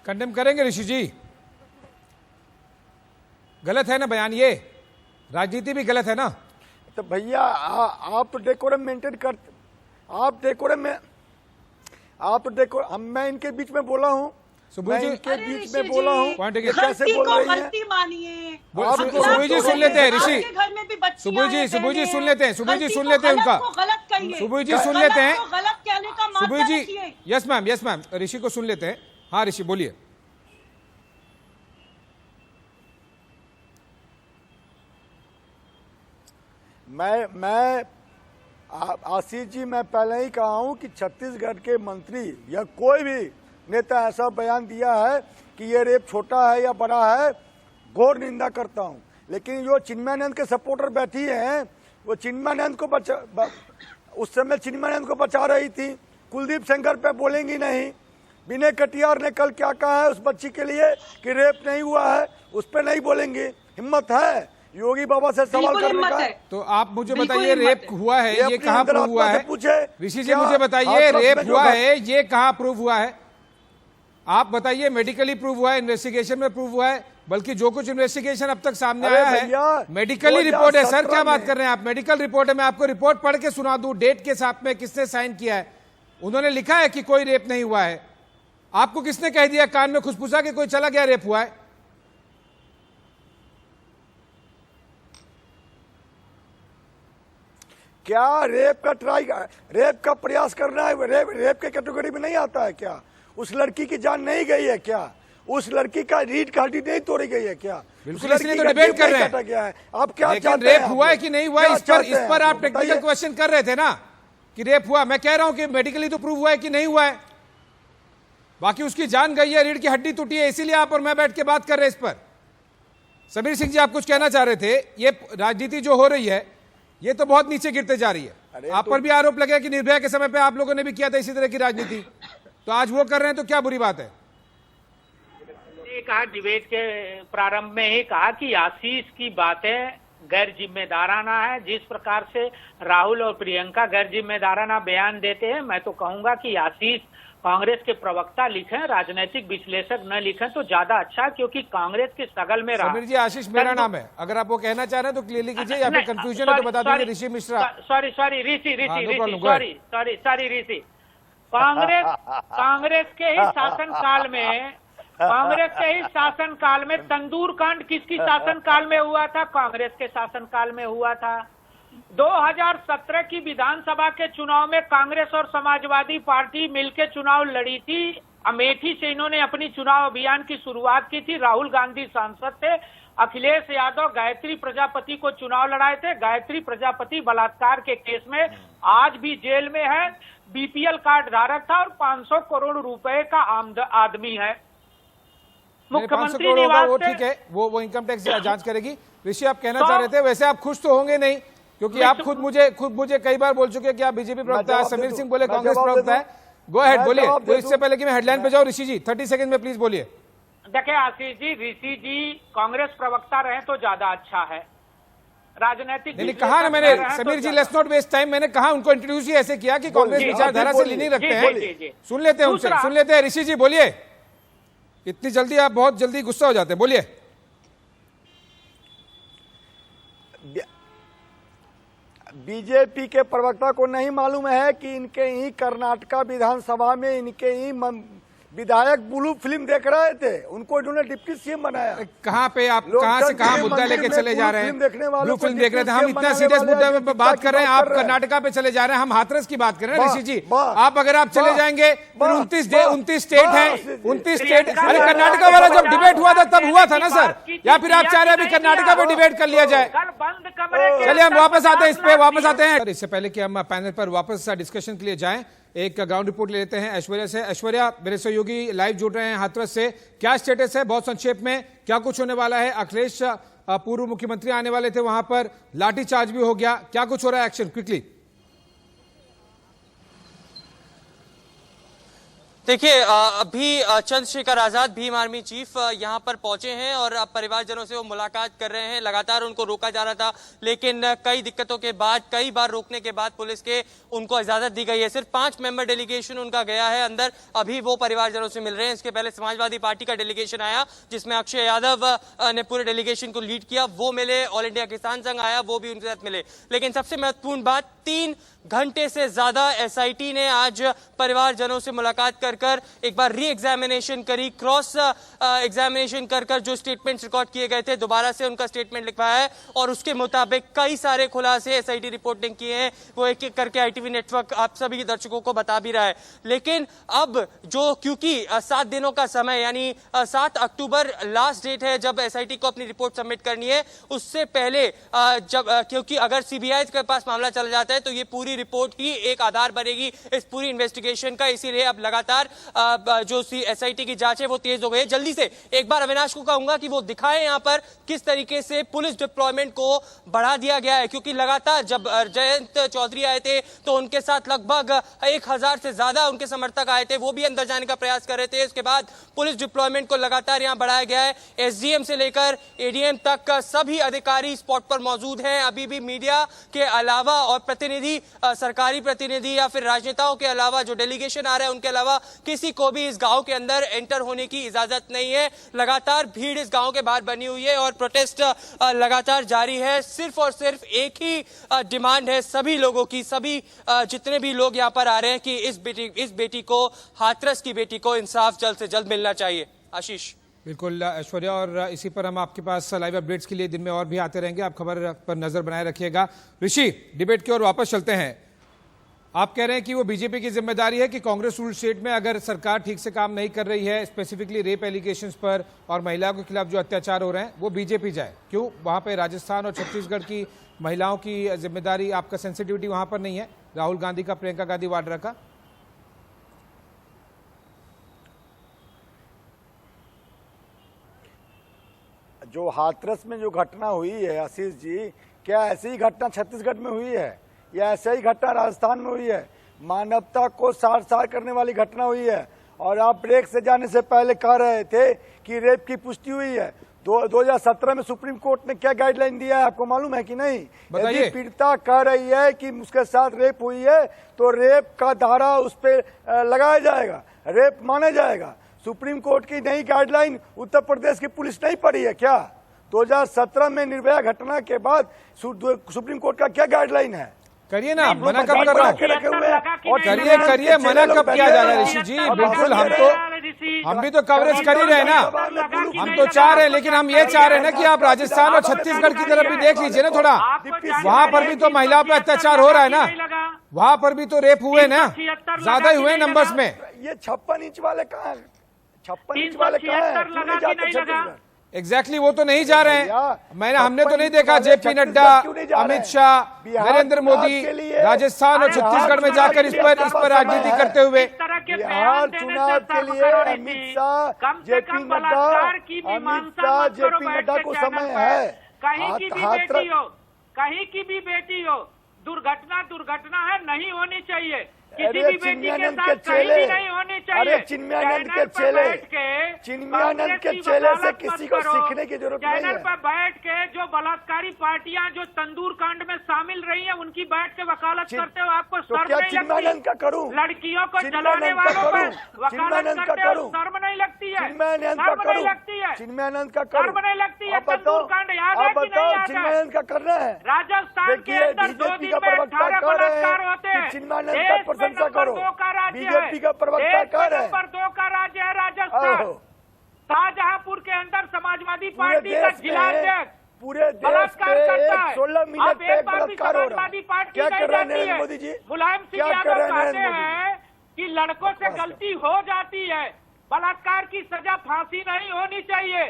कंडेम करेंगे ऋषि जी? गलत है ना बयान, ये राजनीति भी गलत है ना? तो भैया आप तो डेकोरम मेंटेन कर, आप डेकोरम में, आप तो डेकोर, मैं इनके बीच में बोला हूँ, मैं इनके बीच में बोला हूँ, कैसे बोल रही हैं? सुबह जी सुन लेते हैं ऋषि, सुबह जी सुन लेते हैं, सुबह जी सुन लेते हैं उनका, सुबह जी सुन लेते हैं, सुबह जी। यस मैम, ऋषि को सुन लेते हैं। हाँ ऋषि बोलिए। मैं आशीष जी, मैं पहले ही कहा हूं कि छत्तीसगढ़ के मंत्री या कोई भी नेता ऐसा बयान दिया है कि ये रेप छोटा है या बड़ा है, घोर निंदा करता हूं। लेकिन जो चिन्मयानंद के सपोर्टर बैठी हैं, वो चिन्मयानंद को उस समय चिन्मयानंद को बचा रही थी, कुलदीप सेंगर पे बोलेंगी नहीं। विनय कटियार ने कल क्या कहा है उस बच्ची के लिए कि रेप नहीं हुआ है, उस पर नहीं बोलेंगे। हिम्मत है योगी बाबा से सवाल करने का? तो आप मुझे बताइए, रेप हुआ है ये कहाँ प्रूव हुआ है? ऋषि जी मुझे बताइए, रेप हुआ है ये कहाँ प्रूव हुआ है? आप बताइए, मेडिकली प्रूव हुआ है, इन्वेस्टिगेशन में प्रूव हुआ है? बल्कि जो कुछ इन्वेस्टिगेशन अब तक सामने आया है मेडिकली रिपोर्ट है। सर क्या बात कर रहे हैं आप? मेडिकल रिपोर्ट है, मैं आपको रिपोर्ट पढ़ के सुना दूं, डेट के साथ में किसने साइन किया है। उन्होंने लिखा है कि कोई रेप नहीं हुआ है। आपको किसने कह दिया कान में खुशफुसा के कोई चला गया रेप हुआ है? क्या रेप का प्रयास करना है रेप के कैटेगरी में नहीं आता है क्या? उस लड़की की जान नहीं गई है क्या? उस लड़की का रीढ़ की हड्डी नहीं तोड़ी गई है क्या? बिल्कुल, इसलिए तो डिबेट कर रहे हैं। आप क्या लेकिन रेप हुआ है कि नहीं हुआ है, इस पर आप टेक्निकल क्वेश्चन कर रहे थे ना कि रेप हुआ। मैं कह रहा हूं कि मेडिकली तो प्रूव हुआ है कि नहीं हुआ है, बाकी उसकी जान गई है, रीढ़ की हड्डी टूटी है, इसीलिए आप और मैं बैठ के बात कर रहे हैं इस पर। समीर सिंह जी आप कुछ कहना चाह रहे थे? ये राजनीति जो हो रही है ये तो बहुत नीचे गिरते जा रही है। आप पर भी आरोप लगा कि निर्भया के समय पे आप लोगों ने भी किया था इसी तरह की राजनीति, तो आज वो कर रहे हैं तो क्या बुरी बात है? कहा डिबेट के प्रारंभ में ही कहा कि आशीष की बातें गैर जिम्मेदाराना है। जिस प्रकार से राहुल और प्रियंका गैर जिम्मेदाराना बयान देते हैं, मैं तो कहूंगा कि आशीष कांग्रेस के प्रवक्ता लिखें, राजनीतिक विश्लेषक न लिखें तो ज्यादा अच्छा, क्योंकि कांग्रेस के सगल में समीर जी आशीष मेरा नाम है, अगर आप वो कहना चाह रहे हैं तो क्लियरली कीजिए, या फिर कंफ्यूजन है तो बता दीजिए। ऋषि मिश्रा, सॉरी ऋषि, कांग्रेस के ही शासनकाल में तंदूर कांड किसकी शासनकाल में हुआ था? कांग्रेस के शासनकाल में हुआ था। 2017 की विधानसभा के चुनाव में कांग्रेस और समाजवादी पार्टी मिलकर चुनाव लड़ी थी। अमेठी से इन्होंने अपनी चुनाव अभियान की शुरुआत की थी। राहुल गांधी सांसद थे, अखिलेश यादव गायत्री प्रजापति को चुनाव लड़ाए थे। गायत्री प्रजापति बलात्कार के केस में आज भी जेल में है, बीपीएल कार्ड धारक था और 500 करोड़ रुपए का आदमी है। मुख्यमंत्री निवास वो ठीक है, वो इनकम टैक्स जांच करेगी। ऋषि आप कहना चाह रहे थे, वैसे आप खुश तो होंगे नहीं, क्योंकि आप खुद मुझे कई बार बोल चुके कि आप बीजेपी प्रवक्ता है, समीर सिंह बोले कांग्रेस प्रवक्ता है। गो अहेड बोलिए, तो इससे पहले कि मैं हेडलाइन पे जाऊं, ऋषि जी 30 सेकंड में प्लीज बोलिए। देखिए आशीष जी, ऋषि जी कांग्रेस प्रवक्ता रहे तो ज्यादा अच्छा है। राजनीतिक नहीं कहा ना मैंने, समीर जी लेट्स नॉट वेस्ट टाइम, मैंने कहा उनको इंट्रोड्यूस ही ऐसे किया कि कांग्रेस विचारधारा से नहीं रखते हैं। सुन लेते हैं उनसे, सुन लेते हैं। ऋषि जी बोलिए, इतनी जल्दी आप बहुत जल्दी गुस्सा हो जाते हैं, बोलिए। बीजेपी के प्रवक्ता को नहीं मालूम है कि इनके ही कर्नाटका विधानसभा में इनके ही विधायक ब्लू फिल्म देख रहे थे, उनको इन्होंने डिप्टी सीएम बनाया। कहाँ पे आप कहाँ से कहाँ मुद्दा लेके चले जा रहे हैं? ब्लू फिल्म देख रहे थे, हम इतना सीरियस मुद्दे पे बात कर रहे हैं, आप कर्नाटका पे चले जा रहे हैं, हम हाथरस की बात कर रहे हैं। ऋषि जी आप अगर आप चले जाएंगे, 29 स्टेट है, 29 स्टेट। अरे कर्नाटका वाला जब डिबेट हुआ था तब हुआ था ना सर, या फिर आप चाह रहे हैं अभी कर्नाटका पे डिबेट कर लिया जाए? चलिए हम वापस आते हैं, इस पे वापस आते हैं। इससे पहले कि हम पैनल पर वापस डिस्कशन के लिए जाएं, एक ग्राउंड रिपोर्ट ले लेते हैं ऐश्वर्या से। ऐश्वर्या, मेरे सहयोगी लाइव जुड़ रहे हैं हाथरस से, क्या स्टेटस है बहुत संक्षेप में, क्या कुछ होने वाला है? अखिलेश पूर्व मुख्यमंत्री आने वाले थे, वहां पर लाठीचार्ज भी हो गया। क्या कुछ हो रहा है एक्शन क्विकली? देखिए, अभी चंद्रशेखर आजाद भीम आर्मी चीफ यहां पर पहुंचे हैं और परिवारजनों से वो मुलाकात कर रहे हैं। लगातार उनको रोका जा रहा था, लेकिन कई दिक्कतों के बाद, कई बार रोकने के बाद पुलिस के उनको इजाजत दी गई है। सिर्फ 5 मेंबर डेलीगेशन उनका गया है अंदर, अभी वो परिवारजनों से मिल रहे हैं। इसके पहले समाजवादी पार्टी का डेलीगेशन आया, जिसमें अक्षय यादव ने पूरे डेलीगेशन को लीड किया, वो मिले। ऑल इंडिया किसान संघ आया, वो भी उनके साथ मिले। लेकिन सबसे महत्वपूर्ण बात, 3 घंटे से ज्यादा एसआईटी ने आज परिवारजनों से मुलाकात कर एक बार री एग्जामिनेशन करी, क्रॉस एग्जामिनेशन कर जो स्टेटमेंट्स रिकॉर्ड किए गए थे दोबारा से उनका स्टेटमेंट लिखवाया है और उसके मुताबिक कई सारे खुलासे एसआईटी रिपोर्ट ने किए हैं। वो एक एक करके आईटीवी नेटवर्क आप सभी दर्शकों को बता भी रहा है। लेकिन अब जो, क्योंकि 7 दिनों का समय, यानी 7 अक्टूबर लास्ट डेट है जब एसआईटी को अपनी रिपोर्ट सबमिट करनी है, उससे पहले क्योंकि अगर सीबीआई के पास मामला चला जाता है तो ये पूरी रिपोर्ट ही एक आधार बनेगी इस पूरी इन्वेस्टिगेशन का। इसीलिए अब लगातार जो एसआईटी की जांच है वो तेज हो गई है। जल्दी से एक बार अविनाश को कहूंगा कि वो दिखाएं यहां पर किस तरीके से पुलिस डिप्लॉयमेंट को बढ़ा दिया गया है, क्योंकि लगातार जब जयंत चौधरी आए थे तो उनके साथ लगभग 1000 से ज्यादा उनके समर्थक आए थे, वो भी अंदर जाने का प्रयास कर रहे थे। इसके बाद पुलिस डिप्लॉयमेंट को लगातार यहां बढ़ाया गया है। एसडीएम से लेकर एडीएम तक सभी अधिकारी स्पॉट पर मौजूद हैं। अभी भी मीडिया के अलावा और प्रतिनिधि, सरकारी प्रतिनिधि या फिर राजनेताओं के अलावा, जो डेलीगेशन आ रहा है उनके अलावा किसी को भी इस गांव के अंदर एंटर होने की इजाजत नहीं है। लगातार भीड़ इस गांव के बाहर बनी हुई है और प्रोटेस्ट लगातार जारी है। सिर्फ और सिर्फ एक ही डिमांड है सभी लोगों की, सभी जितने भी लोग यहां पर आ रहे हैं कि इस बेटी को, हाथरस की बेटी को इंसाफ जल्द से जल्द मिलना चाहिए। आशीष। बिल्कुल ऐश्वर्या, और इसी पर हम आपके पास लाइव अपडेट्स के लिए दिन में और भी आते रहेंगे। आप खबर पर नजर बनाए रखिएगा। ऋषि, डिबेट की ओर वापस चलते हैं। आप कह रहे हैं कि वो बीजेपी की जिम्मेदारी है कि कांग्रेस रूल स्टेट में अगर सरकार ठीक से काम नहीं कर रही है, स्पेसिफिकली रेप एलिगेशंस पर और महिलाओं के खिलाफ जो अत्याचार हो रहे हैं, वो बीजेपी जाए। क्यों वहां पे राजस्थान और छत्तीसगढ़ की महिलाओं की जिम्मेदारी, आपका सेंसिटिविटी वहां पर नहीं है? राहुल गांधी का, प्रियंका गांधी वाड्रा का? जो हाथरस में जो घटना हुई है आशीष जी, क्या ऐसी ही घटना छत्तीसगढ़ में हुई है या ऐसे ही घटना राजस्थान में हुई है? मानवता को सार करने वाली घटना हुई है। और आप ब्रेक से जाने से पहले कह रहे थे कि रेप की पुष्टि हुई है। 2017 में सुप्रीम कोर्ट ने क्या गाइडलाइन दिया है, आपको मालूम है कि नहीं? यदि पीड़िता कह रही है कि उसके साथ रेप हुई है तो रेप का धारा उस पर लगाया जाएगा, रेप माना जाएगा। सुप्रीम कोर्ट की नई गाइडलाइन उत्तर प्रदेश की पुलिस नहीं पढ़ी है क्या? 2017 में निर्भया घटना के बाद सुप्रीम कोर्ट का क्या गाइडलाइन है? करिए ना, मना कब कर रहा हूँ? करिए, मना कब किया जा रहा है ऋषि जी? बिल्कुल, हम भी तो कवरेज कर ही रहे हैं ना, हम तो चाह रहे हैं। लेकिन हम ये चाह रहे हैं ना कि आप राजस्थान और छत्तीसगढ़ की तरफ भी देख लीजिए ना थोड़ा। वहां पर भी तो महिलाओं पर अत्याचार हो रहा है ना, वहां पर भी तो रेप हुए ना, ज्यादा ही हुए नंबर्स में। ये 56 इंच वाले कहाँ, 56 इंच वाले कहाँ है? एग्जैक्टली वो तो नहीं जा रहे हैं। हमने तो नहीं देखा जेपी नड्डा, अमित शाह, नरेंद्र मोदी राजस्थान और छत्तीसगढ़ में जाकर इस पर राजनीति करते हुए। बिहार चुनाव के लिए अमित शाह, जेपी नड्डा को समय है। कहीं की भी बेटी हो, कहीं की भी बेटी हो, दुर्घटना है, नहीं होनी चाहिए। किसी भी बेटी के साथ कहीं भी नहीं होनी चाहिए। अरे चिन्मयानंद के चेले से किसी को सीखने की जरूरत नहीं है। चैनल पर बैठ के जो बलात्कारी पार्टियां जो तंदूर कांड में शामिल रही हैं, उनकी बैठ के वकालत करते हो, आपको शर्म नहीं चिन्मयानंद का करूं? लड़कियों को जलाने वालों पर वकालत करते हो, शर्म नहीं लगती है? चिन्मयानंद का करूं? चिन्मयानंद का करूं? शर्म नहीं लगती है? तंदूर कांड याद है कि नहीं याद है? चिन्मयानंद का करना है। राजस्थान के अंदर 2 दिन में 18 बलात्कार होते हैं। चिन्मयानंद का प्रशंसा करो। बीजेपी का प्रवक्ता कह रहे हैं नंबर 2 का राज्य है राजस्थान। शाहजहांपुर के अंदर समाजवादी पार्टी का जिलाध्यक्ष पूरे देश के 16 मिनट पे बलात्कार हो रहा है। क्या कर रहे हैं नरेंद्र मोदी जी? मुलायम सिंह यादव कहते हैं कि लड़कों से गलती हो जाती है, बलात्कार की सजा फांसी नहीं होनी चाहिए।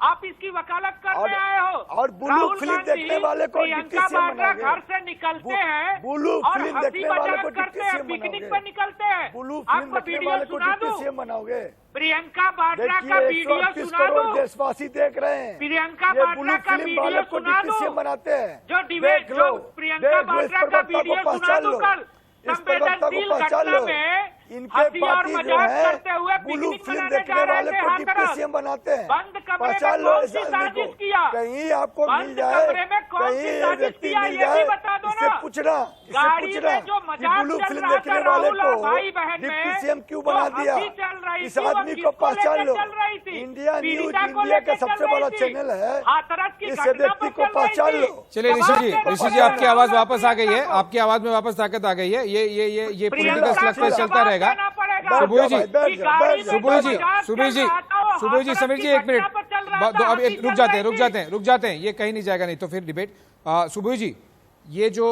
आप इसकी वकालत करने आए हो। और ब्लू राहुल फिल्म गांधी, देखने वाले को प्रियंका डिप्टी सीएम वाड्रा बनाओगे। घर से निकलते हैं ब्लू और फिल्म हंसी देखने वाले मजाक को करते डिप्टी हैं, सीएम पिकनिक बनाओगे। पर निकलते हैं। ब्लू फिल्म आपको देखने वीडियो वाले को सुना डिप्टी दूं? सीएम बनाओगे। प्रियंका वाड्रा का देखिए वीडियो 138 सुना करोड़ दूं? देशवासी देख रहे हैं। प्रियंका ये वाड्रा ब्लू का फिल्म वीडियो वाले को सुना डिप्टी सीएम दूं? बनाते हैं। जो डिबेट देख लो, जो प्रियंका देख लो, इस वाड्रा का प्रवक्ता को वीडियो सुना पहचान दूं लो। कल इस प्रवक्ता को संवेदनशील पहचान घटना लो। में इनके हंसी और पार्टी जो मजाक है करते हुए ब्लू पिकनिक फिल्म मनाने देखने जा रहे वाले थे को हर डिप्टी तरफ। सीएम बनाते हैं। बंद कमरे में पहचान लो कौन इस सी आदमी साजिश को। किया? कहीं आपको बंद मिल जाए, कमरे में कौन कहीं सी ये साजिश व्यक्ति किया मिल ये जाए, भी बता दो इससे ना। पूछना, गाड़ी इससे पूछना में जो कि मजाक ब्लू चल फिल्म रहा देखने था वाले राहुल और को भाई बहन डिप्टी में, सीएम क्यों जो बना दिया? हंसी चल रही इस थी, वो आदमी को किसको पहचान लेके लो। चल रही थी? इंडिया न्यूज पीड़िता को इंडिया का लेके सबसे चल बड़ा रही थी। चैनल है। हाथरस की इस घटना व्यक्ति पर को चल रही पहचान थी। लो। चलिए ऋषि जी आपकी आवाज वापस आ गई है, आपकी आपकी आवाज में वापस ताकत आ गई है। ये प्रियंका पॉलिटिकल को स्लगफेस्ट चलता जवाब रहेगा। देना पड़ेगा। सुबोध जी, कि गाड़ी में सुबोध जी, जो मजाक सुबोध चल जी, रहा था, वो सुबोध जी, हाथरस समीर की जी एक घटना मिनट, पर चल रहा था, अब हंसी रुक चल जाते हैं, रही थी। रुक जाते हैं, ये कहीं नहीं जाएगा, नहीं तो फिर डिबेट। सुबोध जी, ये जो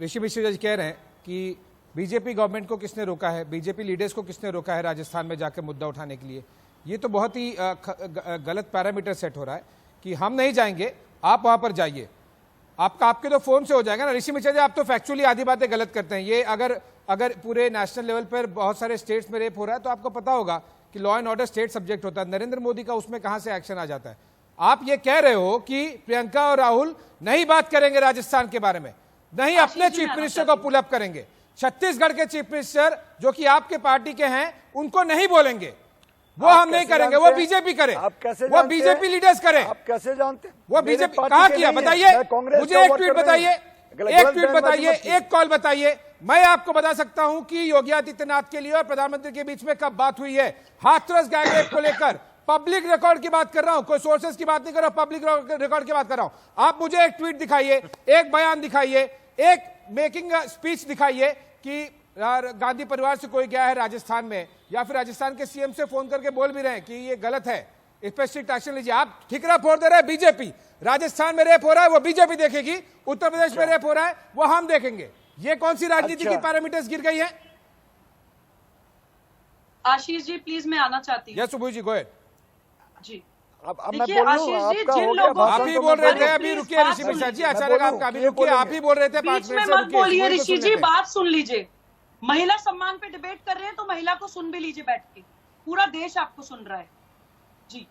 ऋषि मिश्र जी कह रहे हैं कि बीजेपी गवर्नमेंट को किसने रोका है, बीजेपी लीडर्स को किसने रोका है राजस्थान में जाकर मुद्दा उठाने के लिए, ये तो बहुत ही गलत पैरामीटर सेट हो रहा है कि हम नहीं जाएंगे, आप वहां पर जाइए। आपके तो फोन से हो जाएगा ना। ऋषि मिश्रा जी, आप तो फैक्चुअली आधी बातें गलत करते हैं। ये अगर पूरे नेशनल लेवल पर बहुत सारे स्टेट्स में रेप हो रहा है तो आपको पता होगा कि law and order state subject होता है। नरेंद्र मोदी का उसमें कहां से एक्शन आ जाता है? आप ये कह रहे हो कि प्रियंका और राहुल नहीं बात करेंगे राजस्थान के बारे में, नहीं अपने चीफ मिनिस्टर को पुल अप करेंगे, छत्तीसगढ़ के चीफ मिनिस्टर जो कि आपके पार्टी के हैं उनको नहीं बोलेंगे, वो हम नहीं करेंगे, वो बीजेपी करे, वो बीजेपी लीडर्स करे। आप कैसे जानते हैं? वो बीजेपी कहां किया बताइए मुझे, एक ट्वीट बताइए, एक ट्वीट बताइए, एक कॉल बताइए। मैं आपको बता सकता हूं कि योगी आदित्यनाथ के लिए और प्रधानमंत्री के बीच में कब बात हुई है हाथरस गैंग रेप को लेकर। पब्लिक रिकॉर्ड की बात कर रहा हूं, कोई सोर्सेस की बात नहीं कर रहा हूं, पब्लिक रिकॉर्ड की बात कर रहा हूं। आप मुझे एक ट्वीट दिखाइए, एक बयान दिखाइए, एक मेकिंग स्पीच दिखाइए कि गांधी परिवार से कोई गया है राजस्थान में, या फिर राजस्थान के सीएम से फोन करके बोल भी रहे हैं कि ये गलत है, इस पर स्ट्रिक्ट एक्शन लीजिए। आप ठिकरा फोड़ दे रहे हैं बीजेपी। राजस्थान में रेप हो रहा है वो बीजेपी देखेगी, उत्तर प्रदेश में रेप हो रहा है वो हम देखेंगे। ये कौन सी राजनीति की पैरामीटर्स गिर गई है? आशीष जी प्लीज मैं आना चाहती हूँ। यस सुबोध जी, गो अहेड। जी अब मैं देखिए बोल आशीष रहा जी, हूँ, जिन लोगों आप ही बोल रहे थे, अभी प्लीज रुकिए बात ऋषि मिश्रा जी, सुन अचानक आपका अभी रुकिए, आप ही बोल रहे थे 5 बीच में मिनट से मत रुकिए, बोलिए सुबोध को ऋषि सुनने जी, दें। बात सुन लीजिए। महिला सम्मान पे डिबेट कर रहे हैं तो महिला को सुन भी लीजिए बैठ के, पूरा देश आपको सुन रहा है। जी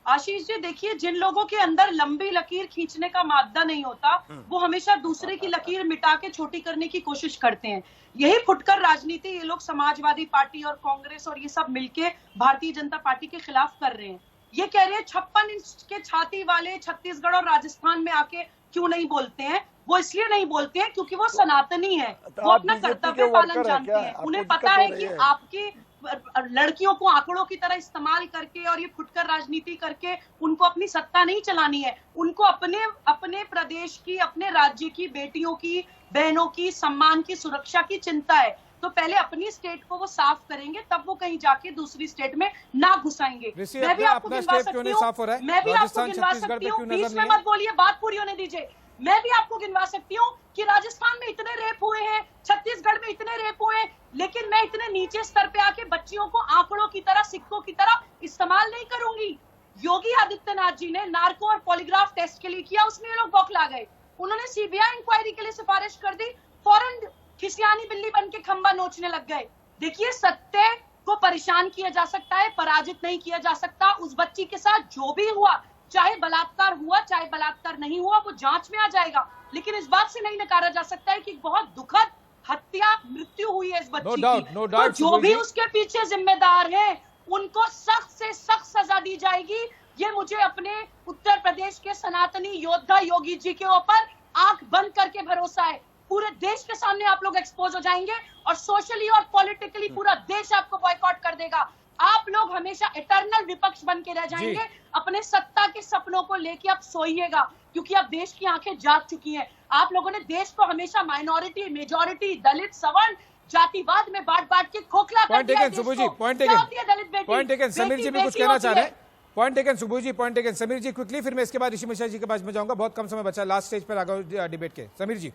आशीष जी, देखिए जिन लोगों के अंदर लंबी लकीर खींचने का मादा नहीं होता वो हमेशा दूसरे की लकीर मिटा के छोटी करने की कोशिश करते हैं। यही फुटकर राजनीति ये लोग समाजवादी पार्टी और कांग्रेस और ये सब मिलके भारतीय जनता पार्टी के खिलाफ कर रहे हैं। ये कह रहे हैं 56 इंच के छाती वाले छत्तीसगढ़ और राजस्थान में आके क्यों नहीं बोलते हैं? वो इसलिए नहीं बोलते हैं क्योंकि वो सनातनी है, वो अपना कर्तव्य पालन जानते हैं। उन्हें पता है कि आपकी लड़कियों को आंकड़ों की तरह इस्तेमाल करके और ये फुटकर राजनीति करके उनको अपनी सत्ता नहीं चलानी है। उनको अपने प्रदेश की, अपने राज्य की बेटियों की, बहनों की सम्मान की, सुरक्षा की चिंता है। तो पहले अपनी स्टेट को वो साफ करेंगे, तब वो कहीं जाके दूसरी स्टेट में ना घुसाएंगे। मैं भी आपको गिनवा सकती हूँ, मैं भी आपको गिनवा सकती हूँ, बीच में मत बोलिए, बात पूरी होने दीजिए। मैं भी आपको गिनवा सकती हूँ कि राजस्थान में इतने रेप हुए हैं, छत्तीसगढ़ में इतने रेप हुए हैं, लेकिन मैं इतने नीचे स्तर पे आके बच्चियों को आंकड़ों की तरह, सिक्कों की तरह इस्तेमाल नहीं करूंगी। योगी आदित्यनाथ जी ने नार्को और पॉलीग्राफ टेस्ट के लिए किया, उसमें ये लोग बौखला गए। उन्होंने सीबीआई इंक्वायरी के लिए सिफारिश कर दी, फौरन खिसियानी बिल्ली बन के खंबा नोचने लग गए। देखिए सत्य को परेशान किया जा सकता है, पराजित नहीं किया जा सकता। उस बच्ची के साथ जो भी हुआ, चाहे बलात्कार हुआ चाहे बलात्कार नहीं हुआ, वो जांच में आ जाएगा। लेकिन इस बात से नहीं नकारा जा सकता है कि बहुत दुखद हत्या, मृत्यु हुई है इस बच्ची की। तो जो भी उसके पीछे जिम्मेदार है उनको सख्त से सख्त सजा दी जाएगी। ये मुझे अपने उत्तर प्रदेश के सनातनी योद्धा योगी जी के ऊपर आंख बंद करके भरोसा है। पूरे देश के सामने आप लोग एक्सपोज हो जाएंगे और सोशली और पॉलिटिकली पूरा देश आपको बॉयकॉट कर देगा। आप लोग हमेशा इटर्नल विपक्ष बन के रह जाएंगे। अपने सत्ता के सपनों को लेके आप सोइएगा, क्योंकि अब देश की आंखें जाग चुकी हैं। आप लोगों ने देश को हमेशा माइनॉरिटी, मेजॉरिटी, दलित, सवर्ण, जातिवाद में बांट के खोखला कर दिया है। सुबोध जी, पॉइंट टेकन। समीर जी भी कुछ कहना चाह रहे हैं। पॉइंट टेकन सुबोध जी, पॉइंट टेकन। समीर जी क्विकली, फिर मैं इसके बाद ऋषि मिश्रा जी के पास में जाऊंगा, बहुत कम समय बचा, लास्ट स्टेज पर आ गए डिबेट के। समीर जी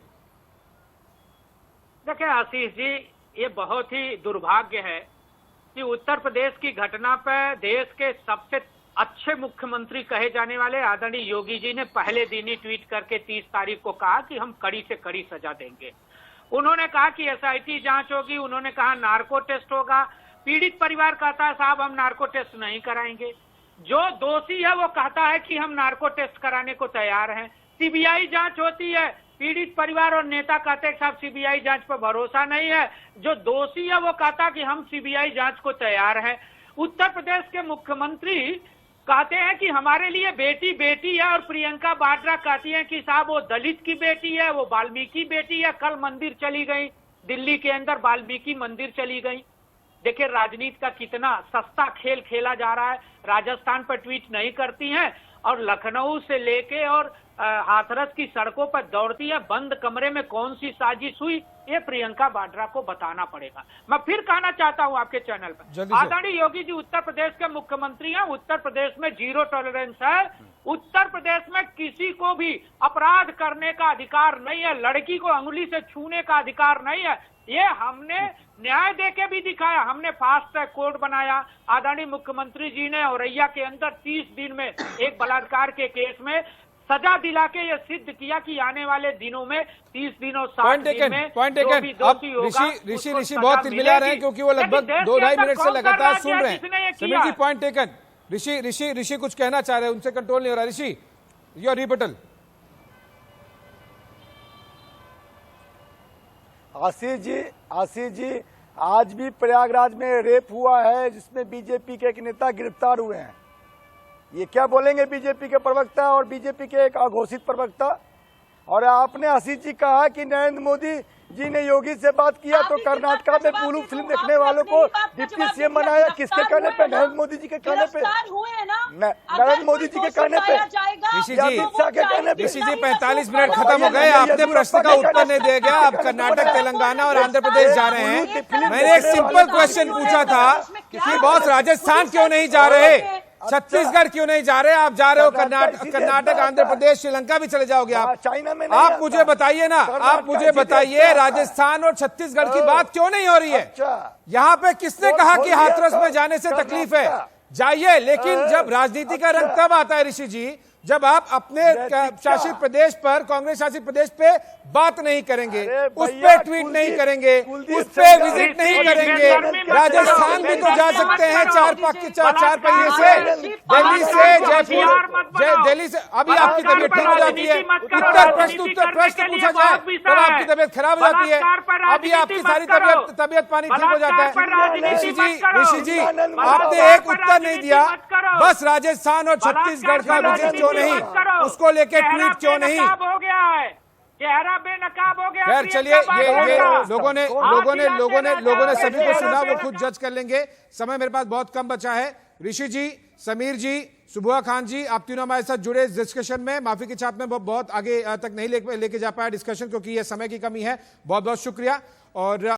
देखिए आशीष जी, ये बहुत ही दुर्भाग्य है कि उत्तर प्रदेश की घटना पर देश के सबसे अच्छे मुख्यमंत्री कहे जाने वाले आदरणीय योगी जी ने पहले दिन ही ट्वीट करके 30 तारीख को कहा कि हम कड़ी से कड़ी सजा देंगे। उन्होंने कहा कि एसआईटी जांच होगी, उन्होंने कहा नार्को टेस्ट होगा। पीड़ित परिवार कहता है साहब हम नार्को टेस्ट नहीं कराएंगे। जो दोषी है वो कहता है कि हम नार्को टेस्ट कराने को तैयार हैं। सीबीआई जांच होती है, पीड़ित परिवार और नेता कहते हैं साहब सीबीआई जांच पर भरोसा नहीं है। जो दोषी है वो कहता कि हम सीबीआई जांच को तैयार हैं। उत्तर प्रदेश के मुख्यमंत्री कहते हैं कि हमारे लिए बेटी बेटी है, और प्रियंका वाड्रा कहती हैं कि साहब वो दलित की बेटी है, वो वाल्मीकि बेटी है। कल मंदिर चली गई, दिल्ली के अंदर वाल्मीकि मंदिर चली गई। देखिए राजनीति का कितना सस्ता खेल खेला जा रहा है। राजस्थान पर ट्वीट नहीं करती हैं और लखनऊ से लेके और हाथरस की सड़कों पर दौड़ती है। बंद कमरे में कौन सी साजिश हुई ये प्रियंका वाड्रा को बताना पड़ेगा। मैं फिर कहना चाहता हूं आपके चैनल पर, आदरणीय योगी जी उत्तर प्रदेश के मुख्यमंत्री हैं। उत्तर प्रदेश में 0 टॉलरेंस है। उत्तर प्रदेश में किसी को भी अपराध करने का अधिकार नहीं है, लड़की को अंगुली से छूने का अधिकार नहीं है। ये हमने न्याय देके भी दिखाया। हमने फास्ट ट्रैक कोर्ट बनाया। आदरणीय मुख्यमंत्री जी ने औरैया के अंदर 30 दिन में एक बलात्कार के केस में सजा दिला के ये सिद्ध किया कि आने वाले दिनों में 30 दिन और 60 दिन में जो भी दोषी होगा ऋषि बहुत तिलमिला रहे हैं क्योंकि वो लगभग 2-2.5 मिनट से लगातार सुन रहे हैं। समीर जी पॉइंट टेकन। ऋषि कुछ कहना चाह रहे हैं, उनसे कंट्रोल नहीं हो रहा। ऋषि योर रिबटल। आशीष जी आज भी प्रयागराज में रेप हुआ है जिसमें बीजेपी के एक नेता गिरफ्तार हुए हैं। ये क्या बोलेंगे बीजेपी के प्रवक्ता और बीजेपी के एक अघोषित प्रवक्ता। और आपने आशीष जी कहा कि नरेंद्र मोदी जी ने योगी से बात किया तो कर्नाटका में पुलू फिल्म देखने वालों को डिप्टी सीएम बनाया। किसके कहने पे? नरेंद्र मोदी जी के कहने पे। नरेंद्र मोदी जी के कहने पे, ऋषि जी 45 मिनट खत्म हो गए, आपने प्रश्न का उत्तर नहीं दिया गया। आप कर्नाटक, तेलंगाना और आंध्र प्रदेश जा रहे हैं। मैंने एक सिंपल क्वेश्चन पूछा था कि बॉस राजस्थान क्यों नहीं जा रहे, छत्तीसगढ़ क्यों नहीं जा रहे? आप जा रहे हो कर्नाटक, आंध्र प्रदेश, श्रीलंका भी चले जाओगे आप। चाइना में आप मुझे बताइए ना, आप मुझे बताइए राजस्थान और छत्तीसगढ़ की बात क्यों नहीं हो रही है? यहाँ पे किसने कहा कि हाथरस में जाने से तकलीफ है? जाइए, लेकिन जब राजनीति का रंग तब आता है ऋषि जी जब आप अपने शासित प्रदेश पर, कांग्रेस शासित प्रदेश पे बात नहीं करेंगे, उस पे ट्वीट नहीं करेंगे, उस पे विजिट नहीं करेंगे। राजस्थान भी तो जा सकते हैं चार पहिए से, दिल्ली से जयपुर, दिल्ली से। अभी आपकी तबीयत ठीक हो जाती है, उत्तर प्रश्न पूछा जाए तब आपकी तबीयत खराब हो जाती है। अभी आपकी सारी तबीयत पानी ठीक हो जाता है। ऋषि जी आपने एक उत्तर नहीं दिया। बस राजस्थान और छत्तीसगढ़ का विजिट क्यों नहीं, उसको लेके ट्वीट क्यों नहीं? हो गया है, चेहरा बेनकाब हो गया। खैर चलिए, ये लोगों ने सभी को सुना, वो खुद जज कर लेंगे। समय मेरे पास बहुत कम बचा है। ऋषि जी, समीर जी, सुबुआ खान जी, आप तीनों हमारे साथ जुड़े इस डिस्कशन में। माफी की चाहत में बहुत आगे तक नहीं लेके जा पाया डिस्कशन क्योंकि ये समय की कमी है। बहुत बहुत शुक्रिया। और